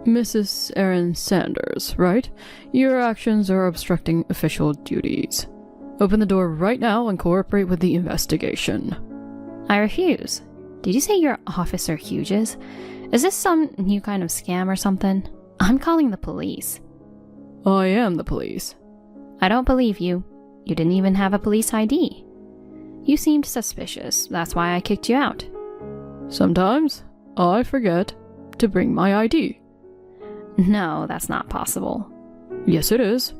Mrs. Erin Sanders, right? Your actions are obstructing official duties. Open the door right now and cooperate with the investigation. I refuse. Did you say you're Officer Hughes? Is this some new kind of scam or something? I'm calling the police. I am the police. I don't believe you. You didn't even have a police ID. You seemed suspicious. That's why I kicked you out. Sometimes I forget to bring my ID. No, that's not possible. Yes, it is.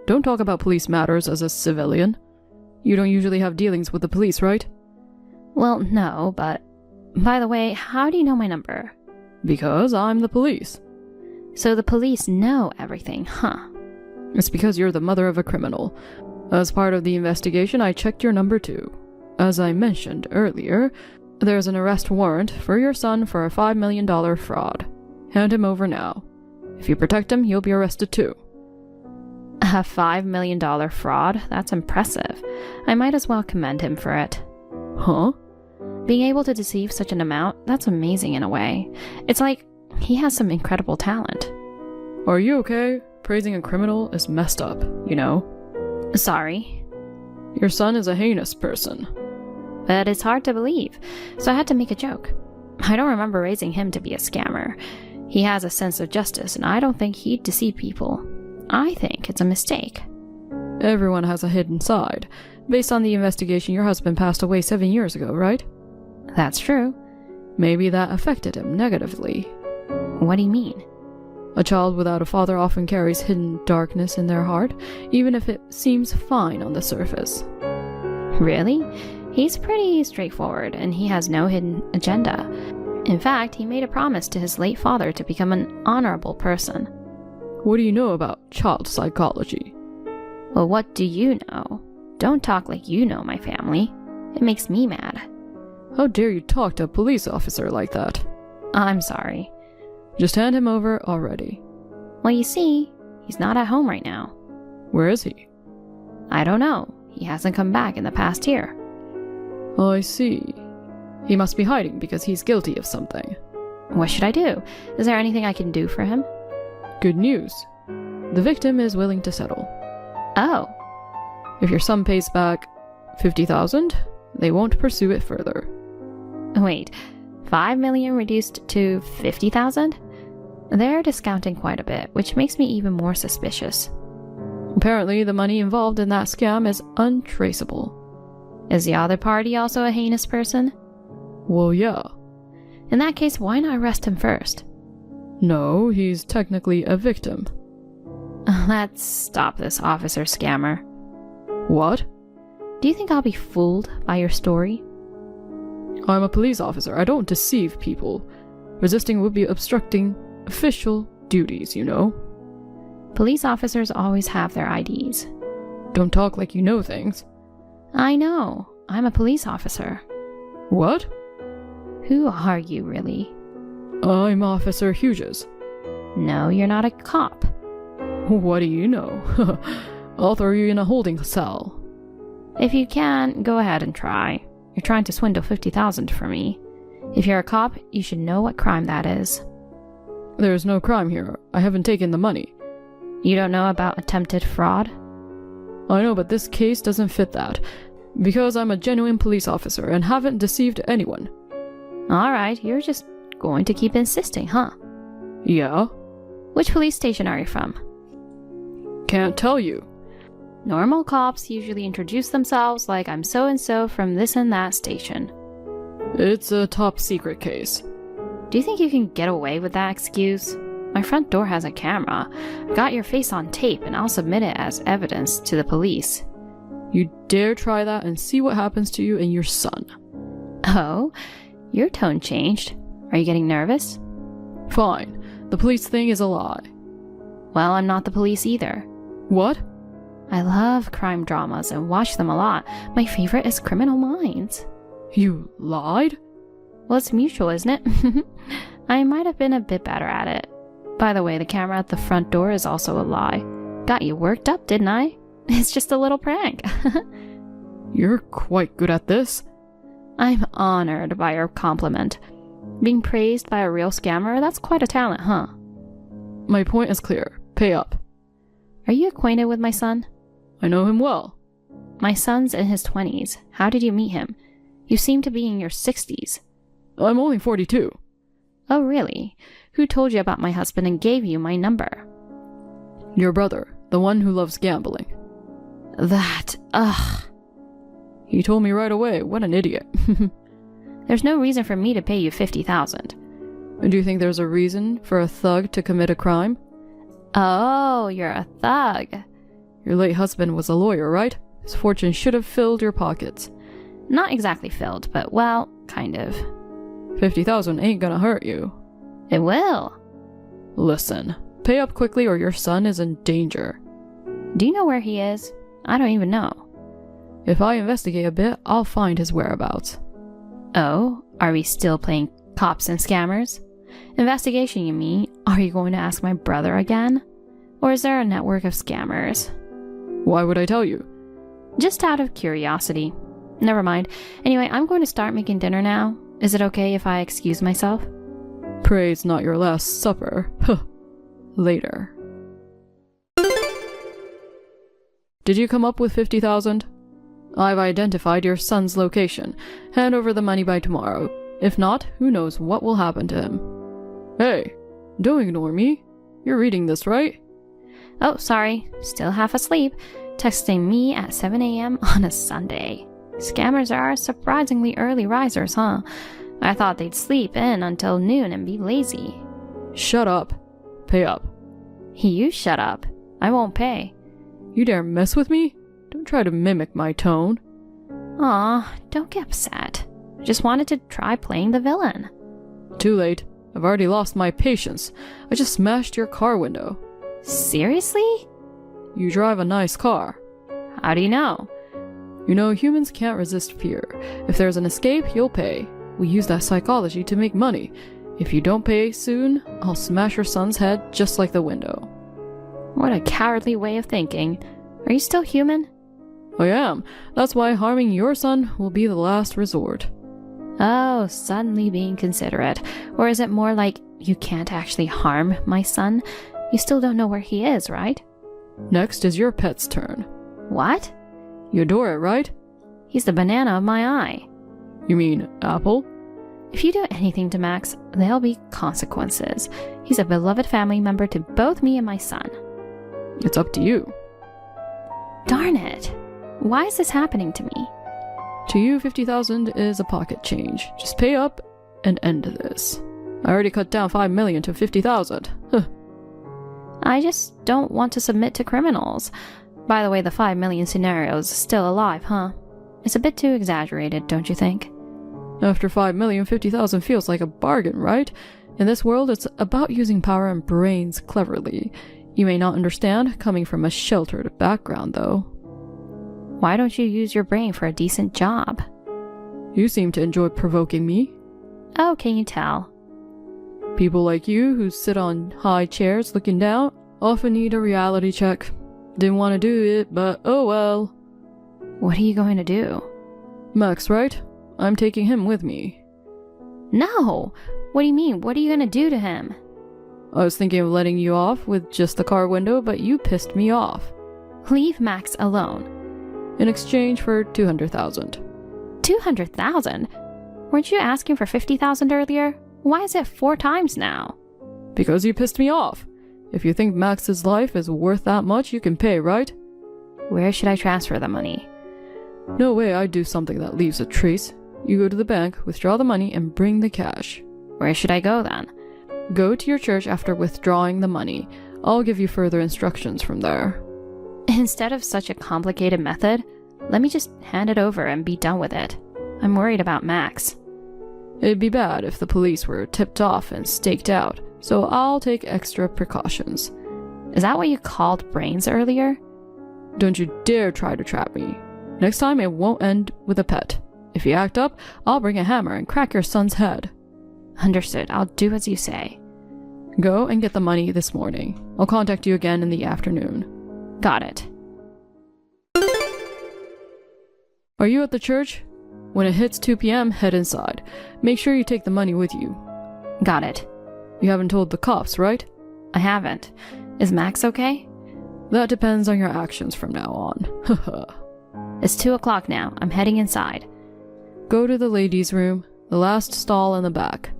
Don't talk about police matters as a civilian. You don't usually have dealings with the police, right? Well, no, but... By the way, how do you know my number? Because I'm the police. So the police know everything, huh? It's because you're the mother of a criminal. As part of the investigation, I checked your number too. As I mentioned earlier, there's an arrest warrant for your son for a $5 million fraud. Hand him over now. If you protect him, he'll be arrested too. A $5 million fraud? That's impressive. I might as well commend him for it. Huh? Being able to deceive such an amount, that's amazing in a way. It's like he has some incredible talent. Are you okay? Praising a criminal is messed up, you know? Sorry. Your son is a heinous person. But it's hard to believe, so I had to make a joke. I don't remember raising him to be a scammer. He has a sense of justice, and I don't think he'd deceive people. I think it's a mistake. Everyone has a hidden side. Based on the investigation, your husband passed away 7 years ago, right? That's true. Maybe that affected him negatively. What do you mean? A child without a father often carries hidden darkness in their heart, even if it seems fine on the surface. Really? He's pretty straightforward, and he has no hidden agenda. In fact, he made a promise to his late father to become an honorable person. What do you know about child psychology? Well, what do you know? Don't talk like you know my family. It makes me mad. How dare you talk to a police officer like that? I'm sorry. Just hand him over already. Well, you see, he's not at home right now. Where is he? I don't know. He hasn't come back in the past year. I see. He must be hiding because he's guilty of something. What should I do? Is there anything I can do for him? Good news. The victim is willing to settle. Oh. If your son pays back $50,000, they won't pursue it further. Wait, 5 million reduced to 50,000? They're discounting quite a bit, which makes me even more suspicious. Apparently, the money involved in that scam is untraceable. Is the other party also a heinous person? Well, yeah. In that case, why not arrest him first? No, he's technically a victim. Let's stop this officer scammer. What? Do you think I'll be fooled by your story? I'm a police officer. I don't deceive people. Resisting would be obstructing official duties, you know? Police officers always have their IDs. Don't talk like you know things. I know. I'm a police officer. What? Who are you, really? I'm Officer Hughes. No, you're not a cop. What do you know? I'll throw you in a holding cell. If you can, go ahead and try. You're trying to swindle 50,000 from me. If you're a cop, you should know what crime that is. There's no crime here. I haven't taken the money. You don't know about attempted fraud? I know, but this case doesn't fit that. Because I'm a genuine police officer and haven't deceived anyone. Alright, you're just going to keep insisting, huh? Yeah. Which police station are you from? Can't tell you. Normal cops usually introduce themselves like I'm so-and-so from this and that station. It's a top secret case. Do you think you can get away with that excuse? My front door has a camera. I've got your face on tape and I'll submit it as evidence to the police. You dare try that and see what happens to you and your son. Oh, your tone changed. Are you getting nervous? Fine. The police thing is a lie. Well, I'm not the police either. What? I love crime dramas and watch them a lot. My favorite is Criminal Minds. You lied? Well, it's mutual, isn't it? I might have been a bit better at it. By the way, the camera at the front door is also a lie. Got you worked up, didn't I? It's just a little prank. You're quite good at this. I'm honored by your compliment. Being praised by a real scammer, that's quite a talent, huh? My point is clear. Pay up. Are you acquainted with my son? I know him well. My son's in his 20s. How did you meet him? You seem to be in your 60s. I'm only 42. Oh, really? Who told you about my husband and gave you my number? Your brother, the one who loves gambling. Ugh. He told me right away. What an idiot. There's no reason for me to pay you $50,000. Do you think there's a reason for a thug to commit a crime? Oh, you're a thug. Your late husband was a lawyer, right? His fortune should have filled your pockets. Not exactly filled, but well, kind of. 50,000 ain't gonna hurt you. It will. Listen, pay up quickly or your son is in danger. Do you know where he is? I don't even know. If I investigate a bit, I'll find his whereabouts. Oh, are we still playing cops and scammers? Investigation, you mean? Are you going to ask my brother again? Or is there a network of scammers? Why would I tell you? Just out of curiosity. Never mind. Anyway, I'm going to start making dinner now. Is it okay if I excuse myself? Pray's not your last supper. Later. Did you come up with 50,000? I've identified your son's location. Hand over the money by tomorrow. If not, who knows what will happen to him. Hey, don't ignore me. You're reading this, right? Oh, sorry. Still half asleep. Texting me at 7 a.m. on a Sunday. Scammers are surprisingly early risers, huh? I thought they'd sleep in until noon and be lazy. Shut up. Pay up. You shut up. I won't pay. You dare mess with me? Don't try to mimic my tone. Aw, don't get upset. I just wanted to try playing the villain. Too late. I've already lost my patience. I just smashed your car window. Seriously? You drive a nice car. How do you know? You know, humans can't resist fear. If there's an escape, you'll pay. We use that psychology to make money. If you don't pay soon, I'll smash your son's head just like the window. What a cowardly way of thinking. Are you still human? I am. That's why harming your son will be the last resort. Oh, suddenly being considerate. Or is it more like you can't actually harm my son? You still don't know where he is, right? Next is your pet's turn. What? You adore it, right? He's the banana of my eye. You mean Apple? If you do anything to Max, there'll be consequences. He's a beloved family member to both me and my son. It's up to you. Darn it. Why is this happening to me? To you, 50,000 is a pocket change. Just pay up and end this. I already cut down 5 million to 50,000. I just don't want to submit to criminals. By the way, the 5 million scenario is still alive, huh? It's a bit too exaggerated, don't you think? After 5 million, 50,000 feels like a bargain, right? In this world, it's about using power and brains cleverly. You may not understand, coming from a sheltered background, though. Why don't you use your brain for a decent job? You seem to enjoy provoking me. Oh, can you tell? People like you, who sit on high chairs looking down, often need a reality check. Didn't want to do it, but oh well. What are you going to do? Max, right? I'm taking him with me. No! What do you mean? What are you going to do to him? I was thinking of letting you off with just the car window, but you pissed me off. Leave Max alone. In exchange for 200,000. 200,000? Weren't you asking for 50,000 earlier? Why is it 4 times now? Because you pissed me off. If you think Max's life is worth that much, you can pay, right? Where should I transfer the money? No way I'd do something that leaves a trace. You go to the bank, withdraw the money, and bring the cash. Where should I go then? Go to your church after withdrawing the money. I'll give you further instructions from there. Instead of such a complicated method, let me just hand it over and be done with it. I'm worried about Max. It'd be bad if the police were tipped off and staked out, so I'll take extra precautions. Is that what you called brains earlier? Don't you dare try to trap me. Next time it won't end with a pet. If you act up, I'll bring a hammer and crack your son's head. Understood. I'll do as you say. Go and get the money this morning. I'll contact you again in the afternoon. Got it. Are you at the church? When it hits 2 p.m., head inside. Make sure you take the money with you. Got it. You haven't told the cops, right? I haven't. Is Max okay? That depends on your actions from now on. It's 2 o'clock now. I'm heading inside. Go to the ladies' room, the last stall in the back.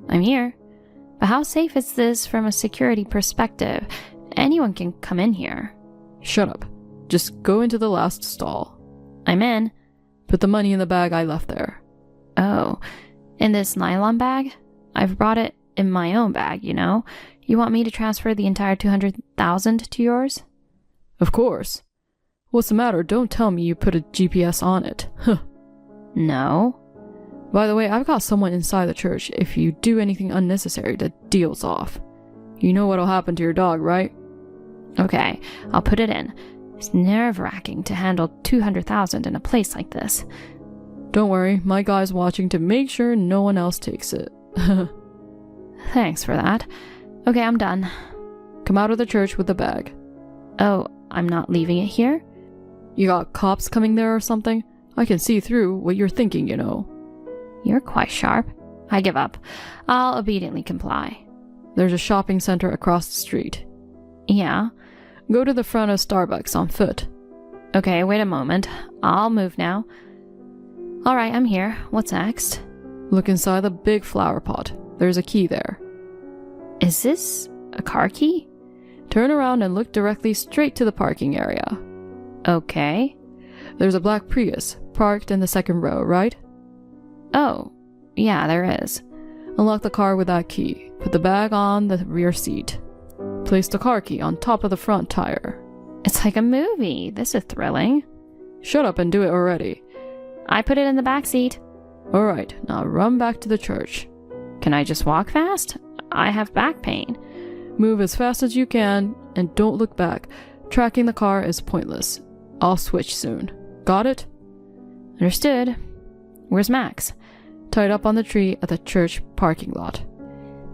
I'm here. But how safe is this from a security perspective? Anyone can come in here. Shut up. Just go into the last stall. I'm in. Put the money in the bag I left there. Oh, in this nylon bag? I've brought it in my own bag, you know. You want me to transfer the entire 200,000 to yours? Of course. What's the matter? Don't tell me you put a GPS on it. Huh. No. By the way, I've got someone inside the church. If you do anything unnecessary, the deal's off. You know what'll happen to your dog, right? Okay, I'll put it in. It's nerve-wracking to handle 200,000 in a place like this. Don't worry, my guy's watching to make sure no one else takes it. Thanks for that. Okay, I'm done. Come out of the church with the bag. Oh, I'm not leaving it here? You got cops coming there or something? I can see through what you're thinking, you know. You're quite sharp. I give up. I'll obediently comply. There's a shopping center across the street. Yeah? Go to the front of Starbucks on foot. Okay, wait a moment. I'll move now. Alright, I'm here. What's next? Look inside the big flower pot. There's a key there. Is this a car key? Turn around and look directly straight to the parking area. Okay. There's a black Prius parked in the second row, right? Oh, yeah, there is. Unlock the car with that key. Put the bag on the rear seat. Place the car key on top of the front tire. It's like a movie. This is thrilling. Shut up and do it already. I put it in the back seat. Alright, now run back to the church. Can I just walk fast? I have back pain. Move as fast as you can and don't look back. Tracking the car is pointless. I'll switch soon. Got it? Understood. Where's Max? Tied up on the tree at the church parking lot.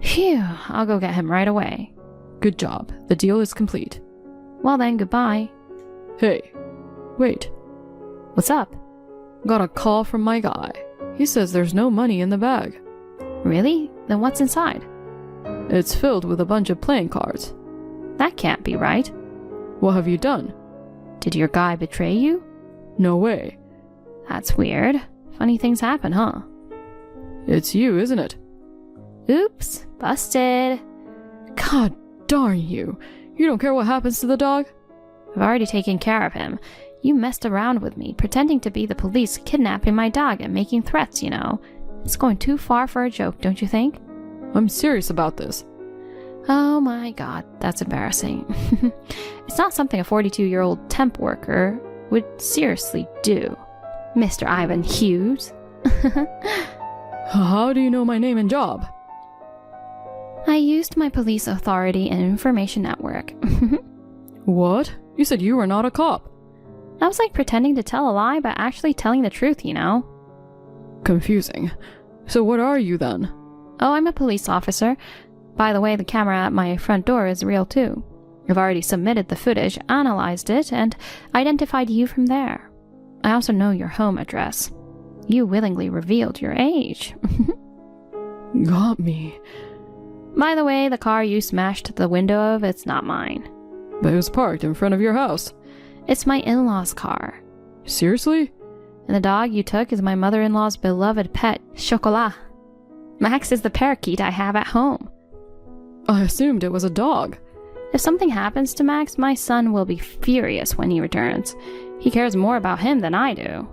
Phew, I'll go get him right away. Good job. The deal is complete. Well then, goodbye. Hey, wait. What's up? Got a call from my guy. He says there's no money in the bag. Really? Then what's inside? It's filled with a bunch of playing cards. That can't be right. What have you done? Did your guy betray you? No way. That's weird. Funny things happen, huh? It's you, isn't it? Oops, busted. God darn you. You don't care what happens to the dog? I've already taken care of him. You messed around with me, pretending to be the police, kidnapping my dog and making threats, you know. It's going too far for a joke, don't you think? I'm serious about this. Oh my god, that's embarrassing. It's not something a 42-year-old temp worker would seriously do. Mr. Ivan Hughes. How do you know my name and job? I used my police authority and information network. What? You said you were not a cop. That was like pretending to tell a lie, but actually telling the truth, you know? Confusing. So what are you then? Oh, I'm a police officer. By the way, the camera at my front door is real too. I've already submitted the footage, analyzed it, and identified you from there. I also know your home address. You willingly revealed your age. Got me. By the way, the car you smashed the window of, it's not mine. But it was parked in front of your house. It's my in-laws' car. Seriously? And the dog you took is my mother-in-law's beloved pet, Chocolat. Max is the parakeet I have at home. I assumed it was a dog. If something happens to Max, my son will be furious when he returns. He cares more about him than I do.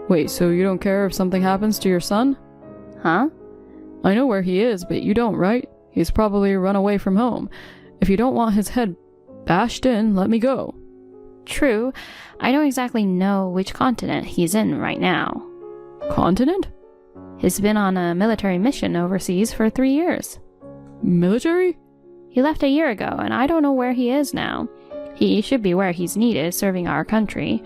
Wait, so you don't care if something happens to your son? Huh? I know where he is, but you don't, right? He's probably run away from home. If you don't want his head bashed in, let me go. True. I don't exactly know which continent he's in right now. Continent? He's been on a military mission overseas for 3 years. Military? He left a year ago, and I don't know where he is now. He should be where he's needed, serving our country.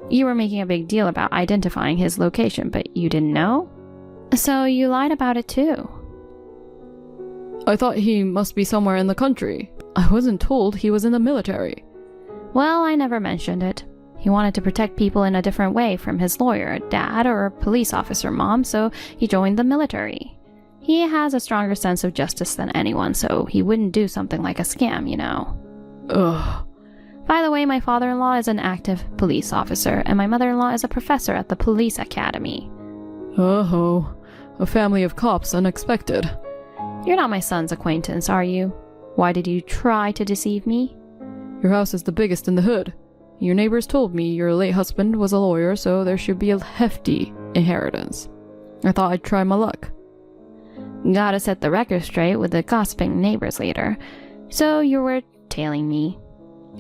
You were making a big deal about identifying his location, but you didn't know? So you lied about it too. I thought he must be somewhere in the country. I wasn't told he was in the military. Well, I never mentioned it. He wanted to protect people in a different way from his lawyer, dad, or police officer mom, so he joined the military. He has a stronger sense of justice than anyone, so he wouldn't do something like a scam, you know. Ugh. By the way, my father-in-law is an active police officer, and my mother-in-law is a professor at the police academy. Oh, a family of cops, unexpected. You're not my son's acquaintance, are you? Why did you try to deceive me? Your house is the biggest in the hood. Your neighbors told me your late husband was a lawyer, so there should be a hefty inheritance. I thought I'd try my luck. Gotta set the record straight with the gossiping neighbors later. So you were tailing me.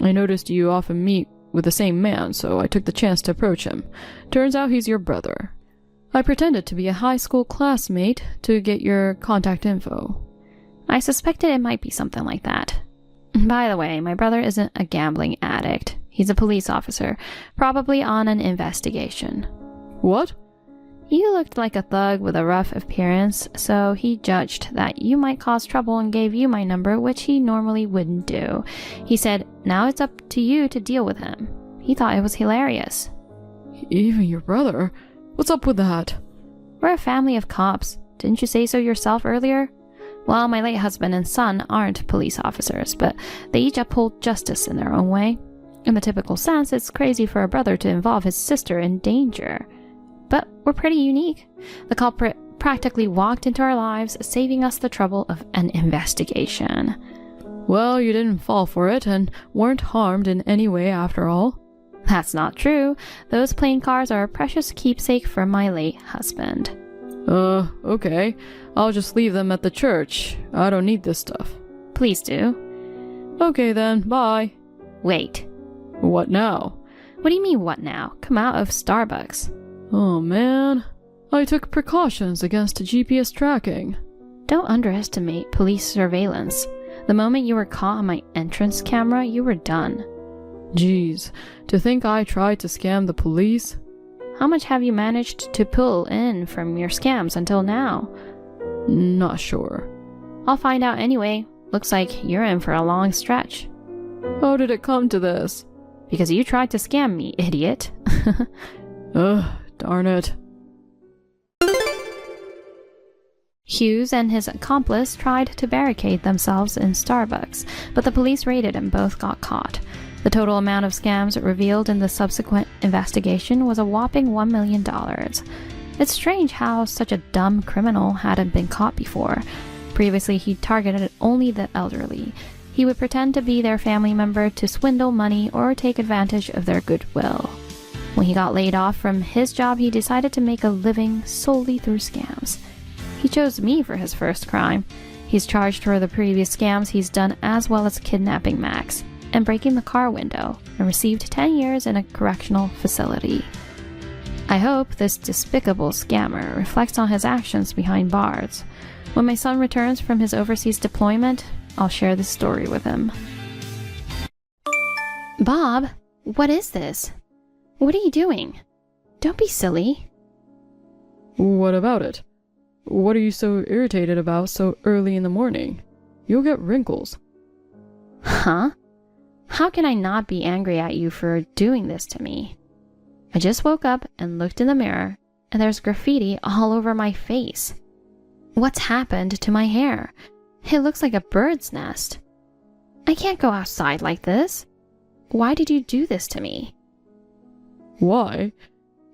I noticed you often meet with the same man, so I took the chance to approach him. Turns out he's your brother. I pretended to be a high school classmate to get your contact info. I suspected it might be something like that. By the way, my brother isn't a gambling addict. He's a police officer, probably on an investigation. What? You looked like a thug with a rough appearance, so he judged that you might cause trouble and gave you my number, which he normally wouldn't do. He said, now it's up to you to deal with him. He thought it was hilarious. Even your brother? What's up with that? We're a family of cops. Didn't you say so yourself earlier? Well, my late husband and son aren't police officers, but they each uphold justice in their own way. In the typical sense, it's crazy for a brother to involve his sister in danger. But we're pretty unique. The culprit practically walked into our lives, saving us the trouble of an investigation. Well, you didn't fall for it and weren't harmed in any way after all. That's not true. Those plain cars are a precious keepsake from my late husband. Okay. I'll just leave them at the church. I don't need this stuff. Please do. Okay then, bye. Wait. What now? What do you mean, what now? Come out of Starbucks. Oh man, I took precautions against GPS tracking. Don't underestimate police surveillance. The moment you were caught on my entrance camera, you were done. Jeez, to think I tried to scam the police? How much have you managed to pull in from your scams until now? Not sure. I'll find out anyway. Looks like you're in for a long stretch. How did it come to this? Because you tried to scam me, idiot. Ugh, darn it. Hughes and his accomplice tried to barricade themselves in Starbucks, but the police raided and both got caught. The total amount of scams revealed in the subsequent investigation was a whopping $1 million. It's strange how such a dumb criminal hadn't been caught before. Previously, he targeted only the elderly. He would pretend to be their family member to swindle money or take advantage of their goodwill. When he got laid off from his job, he decided to make a living solely through scams. He chose me for his first crime. He's charged for the previous scams he's done, as well as kidnapping Max and breaking the car window, and received 10 years in a correctional facility. I hope this despicable scammer reflects on his actions behind bars. When my son returns from his overseas deployment, I'll share this story with him. Bob, what is this? What are you doing? Don't be silly. What about it? What are you so irritated about so early in the morning? You'll get wrinkles. Huh? How can I not be angry at you for doing this to me? I just woke up and looked in the mirror, and there's graffiti all over my face. What's happened to my hair? It looks like a bird's nest. I can't go outside like this. Why did you do this to me? Why?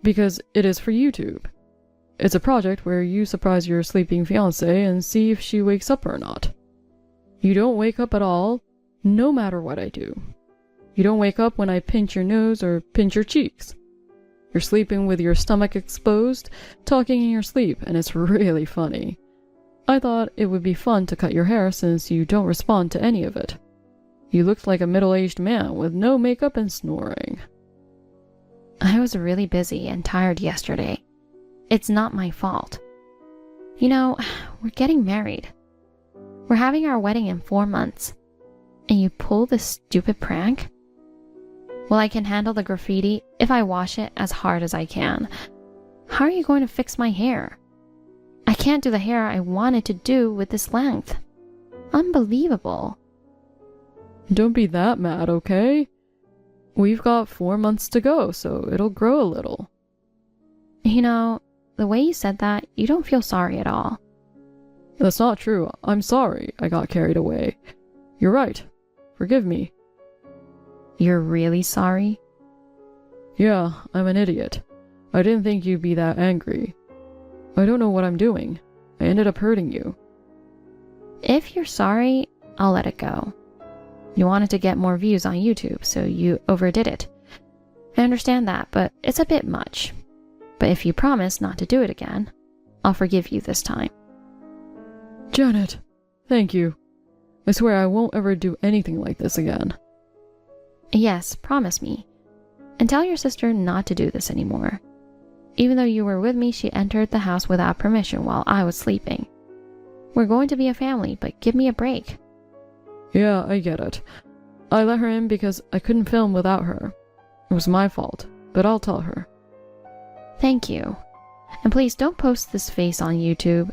Because it is for YouTube. It's a project where you surprise your sleeping fiancée and see if she wakes up or not. You don't wake up at all, no matter what I do. You don't wake up when I pinch your nose or pinch your cheeks. You're sleeping with your stomach exposed, talking in your sleep, and it's really funny. I thought it would be fun to cut your hair since you don't respond to any of it. You looked like a middle-aged man with no makeup and snoring. I was really busy and tired yesterday. It's not my fault. You know, we're getting married. We're having our wedding in 4 months. And you pull this stupid prank? Well, I can handle the graffiti if I wash it as hard as I can. How are you going to fix my hair? I can't do the hair I wanted to do with this length. Unbelievable. Don't be that mad, okay? We've got 4 months to go, so it'll grow a little. You know, the way you said that, you don't feel sorry at all. That's not true. I'm sorry I got carried away. You're right. Forgive me. You're really sorry? Yeah, I'm an idiot. I didn't think you'd be that angry. I don't know what I'm doing. I ended up hurting you. If you're sorry, I'll let it go. You wanted to get more views on YouTube, so you overdid it. I understand that, but it's a bit much. But if you promise not to do it again, I'll forgive you this time. Janet, thank you. I swear I won't ever do anything like this again. Yes, promise me. And tell your sister not to do this anymore. Even though you were with me, she entered the house without permission while I was sleeping. We're going to be a family, but give me a break. Yeah, I get it. I let her in because I couldn't film without her. It was my fault, but I'll tell her. Thank you. And please don't post this face on YouTube.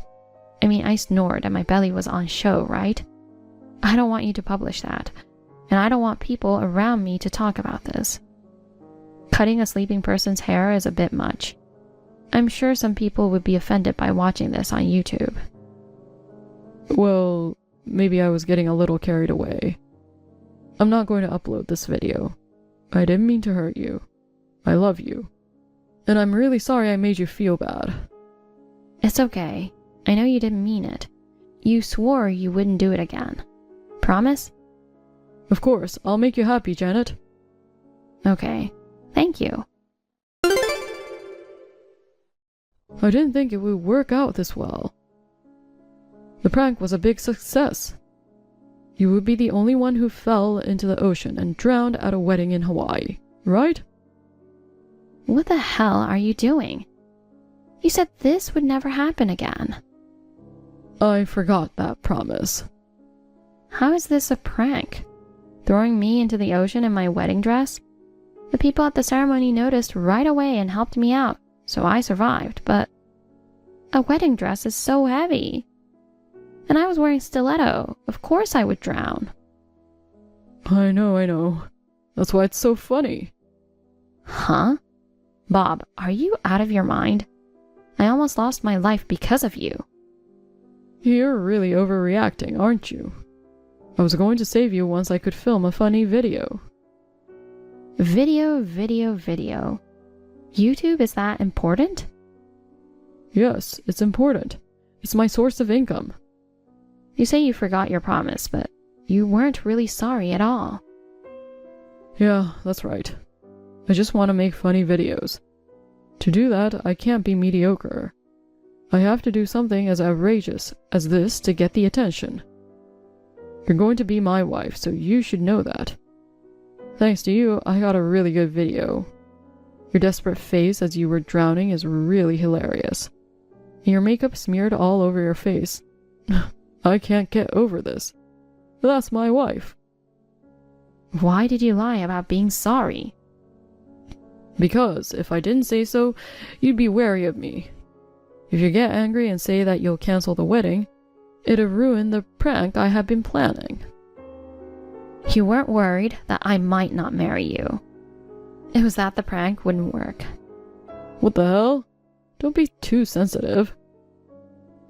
I mean, I snored and my belly was on show, right? I don't want you to publish that. And I don't want people around me to talk about this. Cutting a sleeping person's hair is a bit much. I'm sure some people would be offended by watching this on YouTube. Well, maybe I was getting a little carried away. I'm not going to upload this video. I didn't mean to hurt you. I love you. And I'm really sorry I made you feel bad. It's okay. I know you didn't mean it. You swore you wouldn't do it again. Promise? Of course, I'll make you happy, Janet. Okay. Thank you. I didn't think it would work out this well. The prank was a big success. You would be the only one who fell into the ocean and drowned at a wedding in Hawaii, right? What the hell are you doing? You said this would never happen again. I forgot that promise. How is this a prank? Throwing me into the ocean in my wedding dress? The people at the ceremony noticed right away and helped me out, so I survived, but a wedding dress is so heavy. And I was wearing stiletto. Of course I would drown. I know. That's why it's so funny. Huh? Bob, are you out of your mind? I almost lost my life because of you. You're really overreacting, aren't you? I was going to save you once I could film a funny video. Video. YouTube is that important? Yes, it's important. It's my source of income. You say you forgot your promise, but you weren't really sorry at all. Yeah, that's right. I just want to make funny videos. To do that, I can't be mediocre. I have to do something as outrageous as this to get the attention. You're going to be my wife, so you should know that. Thanks to you, I got a really good video. Your desperate face as you were drowning is really hilarious. And your makeup smeared all over your face. I can't get over this. That's my wife. Why did you lie about being sorry? Because if I didn't say so, you'd be wary of me. If you get angry and say that you'll cancel the wedding, it'd ruin the prank I have been planning. You weren't worried that I might not marry you. It was that the prank wouldn't work. What the hell? Don't be too sensitive.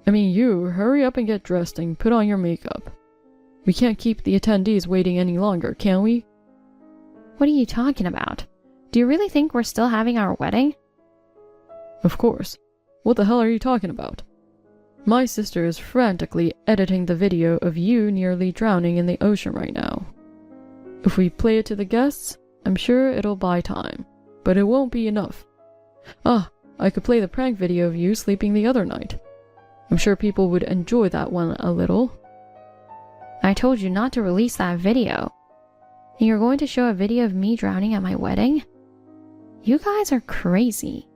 I mean, hurry up and get dressed and put on your makeup. We can't keep the attendees waiting any longer, can we? What are you talking about? Do you really think we're still having our wedding? Of course. What the hell are you talking about? My sister is frantically editing the video of you nearly drowning in the ocean right now. If we play it to the guests, I'm sure it'll buy time, but it won't be enough. I could play the prank video of you sleeping the other night. I'm sure people would enjoy that one a little. I told you not to release that video. And you're going to show a video of me drowning at my wedding? You guys are crazy.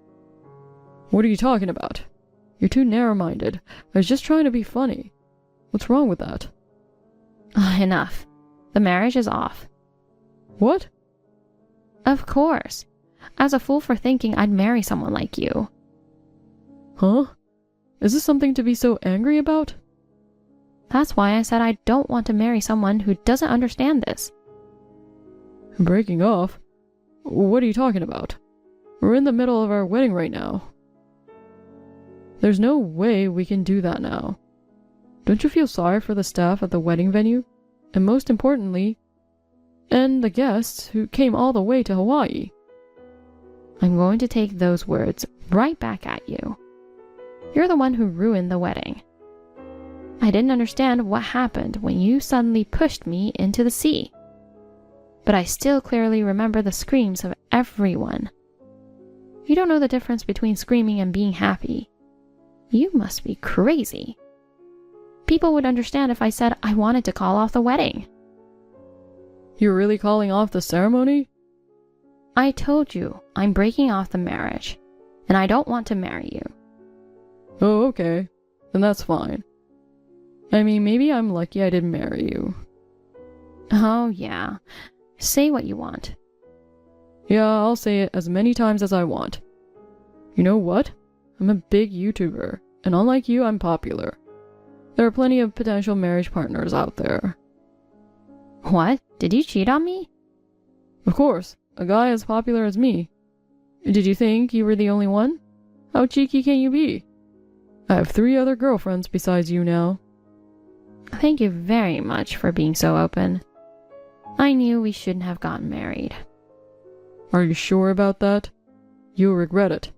What are you talking about? You're too narrow-minded. I was just trying to be funny. What's wrong with that? Enough. The marriage is off. What? Of course. I was a fool for thinking I'd marry someone like you. Huh? Is this something to be so angry about? That's why I said I don't want to marry someone who doesn't understand this. Breaking off? What are you talking about? We're in the middle of our wedding right now. There's no way we can do that now. Don't you feel sorry for the staff at the wedding venue? And most importantly, and the guests who came all the way to Hawaii? I'm going to take those words right back at you. You're the one who ruined the wedding. I didn't understand what happened when you suddenly pushed me into the sea. But I still clearly remember the screams of everyone. You don't know the difference between screaming and being happy. You must be crazy. People would understand if I said I wanted to call off the wedding. You're really calling off the ceremony? I told you I'm breaking off the marriage, and I don't want to marry you. Oh, okay. Then that's fine. I mean, maybe I'm lucky I didn't marry you. Oh, yeah. Say what you want. Yeah, I'll say it as many times as I want. You know what? I'm a big YouTuber, and unlike you, I'm popular. There are plenty of potential marriage partners out there. What? Did you cheat on me? Of course, a guy as popular as me. Did you think you were the only one? How cheeky can you be? I have 3 other girlfriends besides you now. Thank you very much for being so open. I knew we shouldn't have gotten married. Are you sure about that? You'll regret it.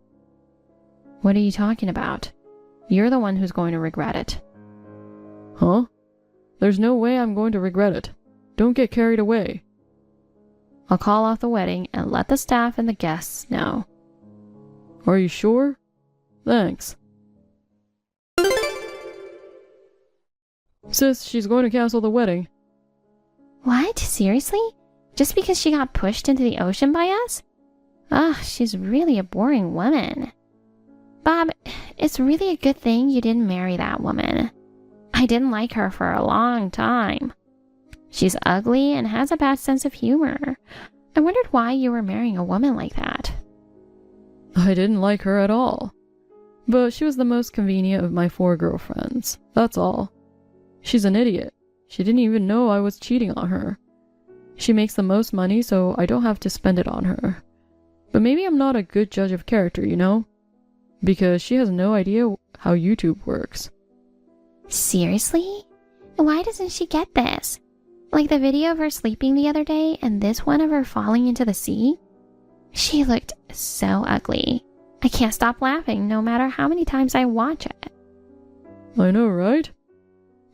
What are you talking about? You're the one who's going to regret it. Huh? There's no way I'm going to regret it. Don't get carried away. I'll call off the wedding and let the staff and the guests know. Are you sure? Thanks. Sis, she's going to cancel the wedding. What? Seriously? Just because she got pushed into the ocean by us? Ugh, she's really a boring woman. Bob, it's really a good thing you didn't marry that woman. I didn't like her for a long time. She's ugly and has a bad sense of humor. I wondered why you were marrying a woman like that. I didn't like her at all. But she was the most convenient of my 4 girlfriends. That's all. She's an idiot. She didn't even know I was cheating on her. She makes the most money, so I don't have to spend it on her. But maybe I'm not a good judge of character, you know? Because she has no idea how YouTube works. Seriously? Why doesn't she get this? Like the video of her sleeping the other day and this one of her falling into the sea? She looked so ugly. I can't stop laughing no matter how many times I watch it. I know, right?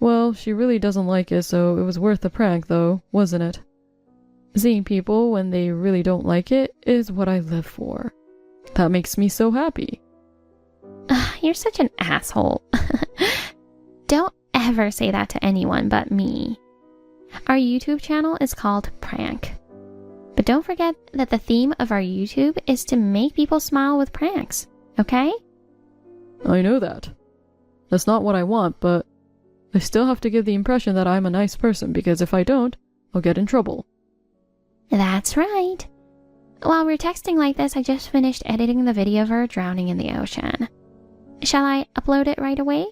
Well, she really doesn't like it, so it was worth the prank though, wasn't it? Seeing people when they really don't like it is what I live for. That makes me so happy. You're such an asshole. Don't ever say that to anyone but me. Our YouTube channel is called Prank. But don't forget that the theme of our YouTube is to make people smile with pranks, okay? I know that. That's not what I want, but I still have to give the impression that I'm a nice person because if I don't, I'll get in trouble. That's right. While we're texting like this, I just finished editing the video of her drowning in the ocean. Shall I upload it right away?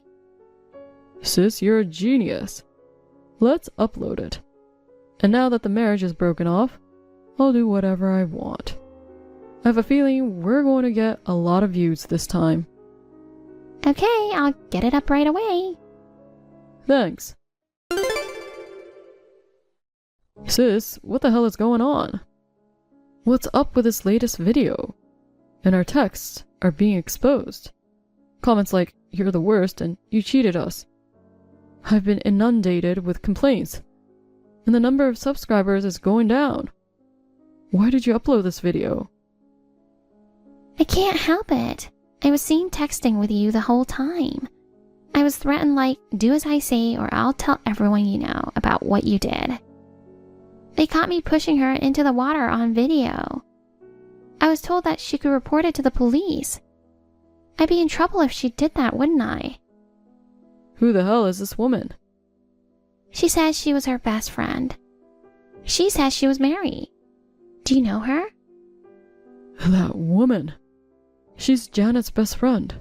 Sis, you're a genius. Let's upload it. And now that the marriage is broken off, I'll do whatever I want. I have a feeling we're going to get a lot of views this time. Okay, I'll get it up right away. Thanks. Sis, what the hell is going on? What's up with this latest video? And our texts are being exposed. Comments like, "You're the worst" and "You cheated us." I've been inundated with complaints, and the number of subscribers is going down. Why did you upload this video? I can't help it. I was seen texting with you the whole time. I was threatened like, do as I say or I'll tell everyone you know about what you did. They caught me pushing her into the water on video. I was told that she could report it to the police. I'd be in trouble if she did that, wouldn't I? Who the hell is this woman? She says she was her best friend. She says she was married. Do you know her? That woman. She's Janet's best friend.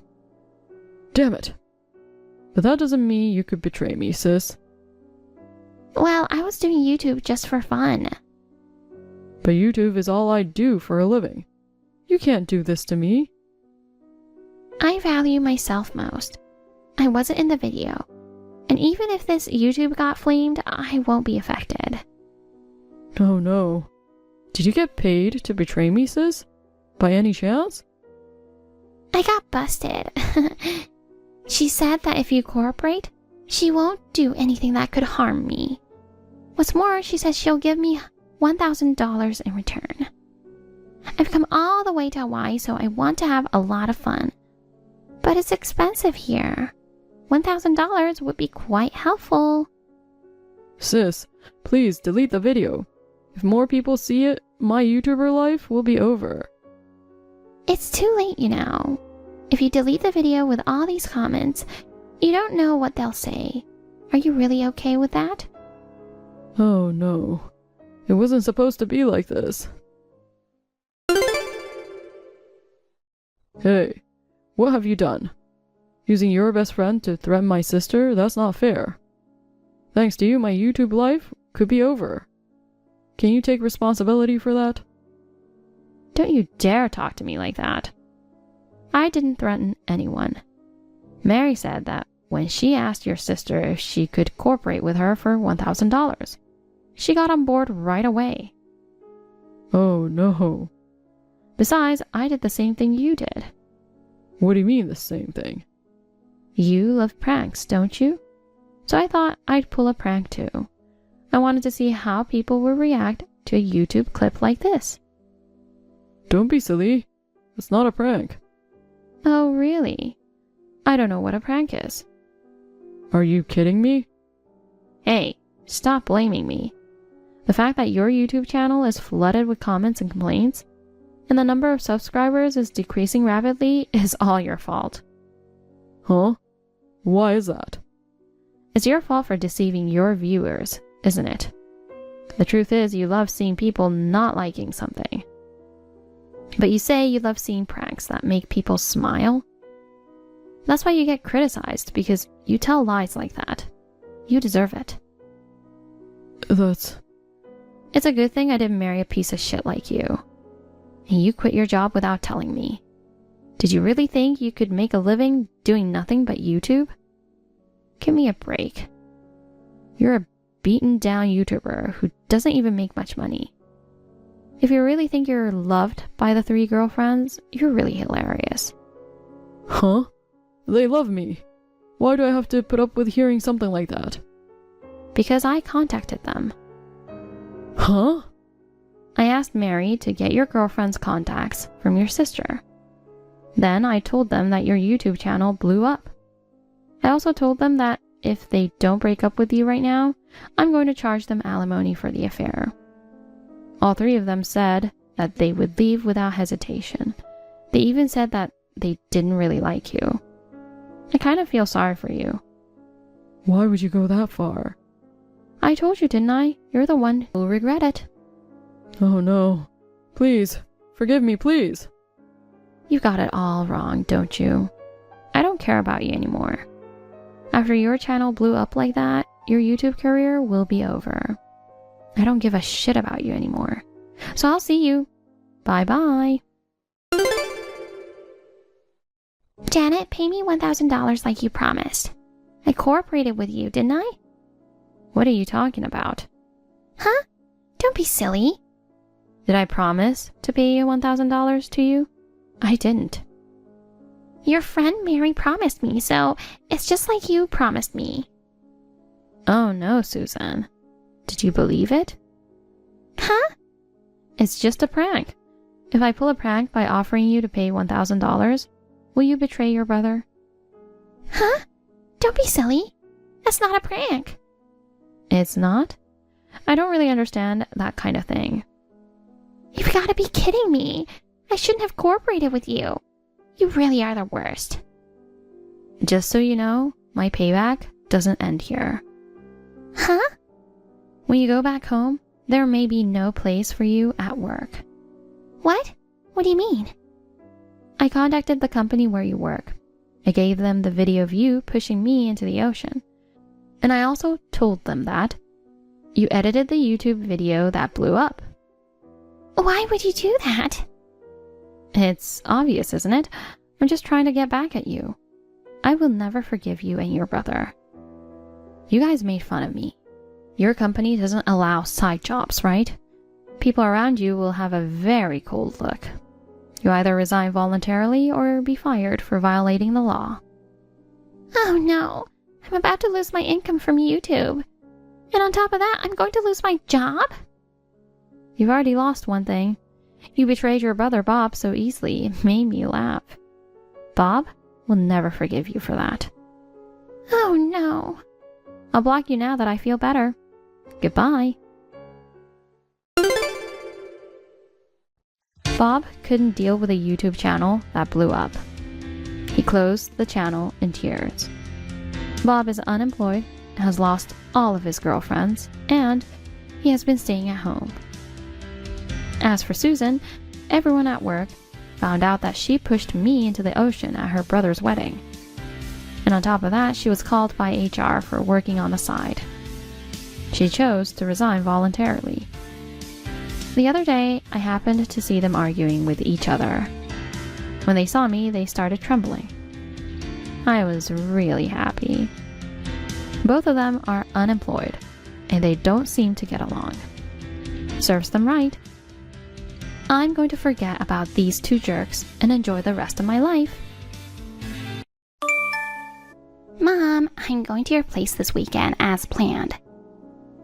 Damn it. But that doesn't mean you could betray me, sis. Well, I was doing YouTube just for fun. But YouTube is all I do for a living. You can't do this to me. I value myself most. I wasn't in the video. And even if this YouTube got flamed, I won't be affected. Oh no. Did you get paid to betray me, sis? By any chance? I got busted. She said that if you cooperate, she won't do anything that could harm me. What's more, she says she'll give me $1,000 in return. I've come all the way to Hawaii, so I want to have a lot of fun. But it's expensive here. $1,000 would be quite helpful. Sis, please delete the video. If more people see it, my YouTuber life will be over. It's too late, you know. If you delete the video with all these comments, you don't know what they'll say. Are you really okay with that? Oh no. It wasn't supposed to be like this. Hey, what have you done? Using your best friend to threaten my sister? That's not fair. Thanks to you, my YouTube life could be over. Can you take responsibility for that? Don't you dare talk to me like that. I didn't threaten anyone. Mary said that when she asked your sister if she could cooperate with her for $1,000, she got on board right away. Oh no. Besides, I did the same thing you did. What do you mean the same thing? You love pranks, don't you? So I thought I'd pull a prank too. I wanted to see how people would react to a YouTube clip like this. Don't be silly. It's not a prank. Oh, really? I don't know what a prank is. Are you kidding me? Hey, stop blaming me. The fact that your YouTube channel is flooded with comments and complaints, and the number of subscribers is decreasing rapidly is all your fault. Huh? Why is that? It's your fault for deceiving your viewers, isn't it? The truth is, you love seeing people not liking something. But you say you love seeing pranks that make people smile? That's why you get criticized, because you tell lies like that. You deserve it. It's a good thing I didn't marry a piece of shit like you. And you quit your job without telling me. Did you really think you could make a living doing nothing but YouTube? Give me a break. You're a beaten down YouTuber who doesn't even make much money. If you really think you're loved by the 3 girlfriends, you're really hilarious. Huh? They love me. Why do I have to put up with hearing something like that? Because I contacted them. Huh? I asked Mary to get your girlfriend's contacts from your sister. Then I told them that your YouTube channel blew up. I also told them that if they don't break up with you right now, I'm going to charge them alimony for the affair. All 3 of them said that they would leave without hesitation. They even said that they didn't really like you. I kind of feel sorry for you. Why would you go that far? I told you, didn't I? You're the one who'll regret it. Oh no. Please, forgive me, please. You got it all wrong, don't you? I don't care about you anymore. After your channel blew up like that, your YouTube career will be over. I don't give a shit about you anymore. So I'll see you. Bye-bye. Janet, pay me $1,000 like you promised. I cooperated with you, didn't I? What are you talking about? Huh? Don't be silly. Did I promise to pay you $1,000 to you? I didn't. Your friend Mary promised me, so it's just like you promised me. Oh no, Susan. Did you believe it? Huh? It's just a prank. If I pull a prank by offering you to pay $1,000, will you betray your brother? Huh? Don't be silly. That's not a prank. It's not? I don't really understand that kind of thing. You've got to be kidding me. I shouldn't have cooperated with you. You really are the worst. Just so you know, my payback doesn't end here. Huh? When you go back home, there may be no place for you at work. What? What do you mean? I contacted the company where you work. I gave them the video of you pushing me into the ocean. And I also told them that you edited the YouTube video that blew up. Why would you do that? It's obvious, isn't it? I'm just trying to get back at you. I will never forgive you and your brother. You guys made fun of me. Your company doesn't allow side jobs, right? People around you will have a very cold look. You either resign voluntarily or be fired for violating the law. Oh no, I'm about to lose my income from YouTube. And on top of that, I'm going to lose my job? You've already lost one thing. You betrayed your brother Bob so easily, it made me laugh. Bob will never forgive you for that. Oh no. I'll block you now that I feel better. Goodbye. Bob couldn't deal with a YouTube channel that blew up. He closed the channel in tears. Bob is unemployed, has lost all of his girlfriends, and he has been staying at home. As for Susan, everyone at work found out that she pushed me into the ocean at her brother's wedding. And on top of that, she was called by HR for working on the side. She chose to resign voluntarily. The other day, I happened to see them arguing with each other. When they saw me, they started trembling. I was really happy. Both of them are unemployed, and they don't seem to get along. Serves them right. I'm going to forget about these two jerks and enjoy the rest of my life. Mom, I'm going to your place this weekend as planned.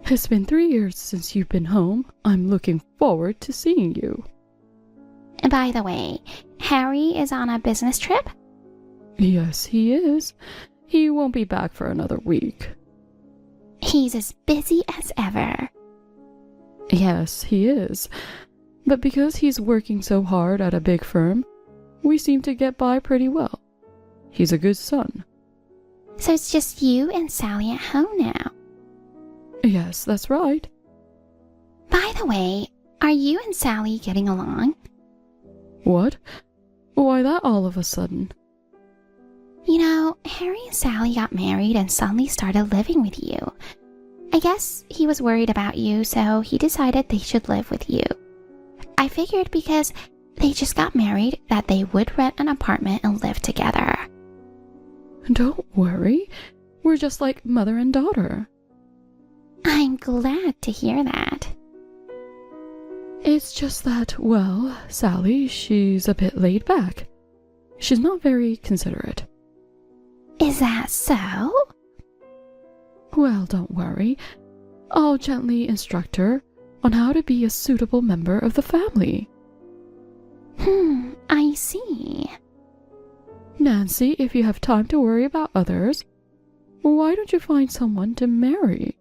It's been 3 years since you've been home. I'm looking forward to seeing you. By the way, Harry is on a business trip? Yes, he is. He won't be back for another week. He's as busy as ever. Yes, he is. But because he's working so hard at a big firm, we seem to get by pretty well. He's a good son. So it's just you and Sally at home now? Yes, that's right. By the way, are you and Sally getting along? What? Why that all of a sudden? You know, Harry and Sally got married and suddenly started living with you. I guess he was worried about you, so he decided they should live with you. I figured because they just got married that they would rent an apartment and live together. Don't worry. We're just like mother and daughter. I'm glad to hear that. It's just that, well, Sally, she's a bit laid back. She's not very considerate. Is that so? Well, don't worry. I'll gently instruct her on how to be a suitable member of the family. I see. Nancy, if you have time to worry about others, why don't you find someone to marry?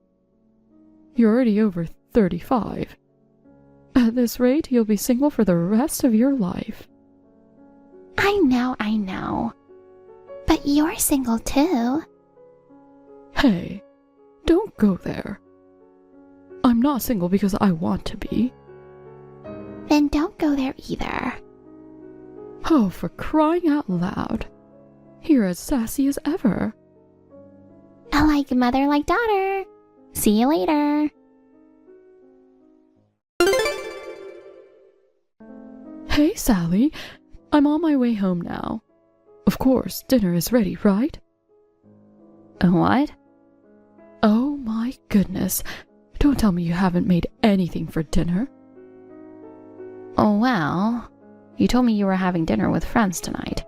You're already over 35. At this rate, you'll be single for the rest of your life. I know. But you're single too. Hey, don't go there. I'm not single because I want to be. Then don't go there either. Oh, for crying out loud. You're as sassy as ever. Like mother, like daughter. See you later. Hey, Sally. I'm on my way home now. Of course, dinner is ready, right? What? Oh my goodness. Don't tell me you haven't made anything for dinner. Oh, well, you told me you were having dinner with friends tonight.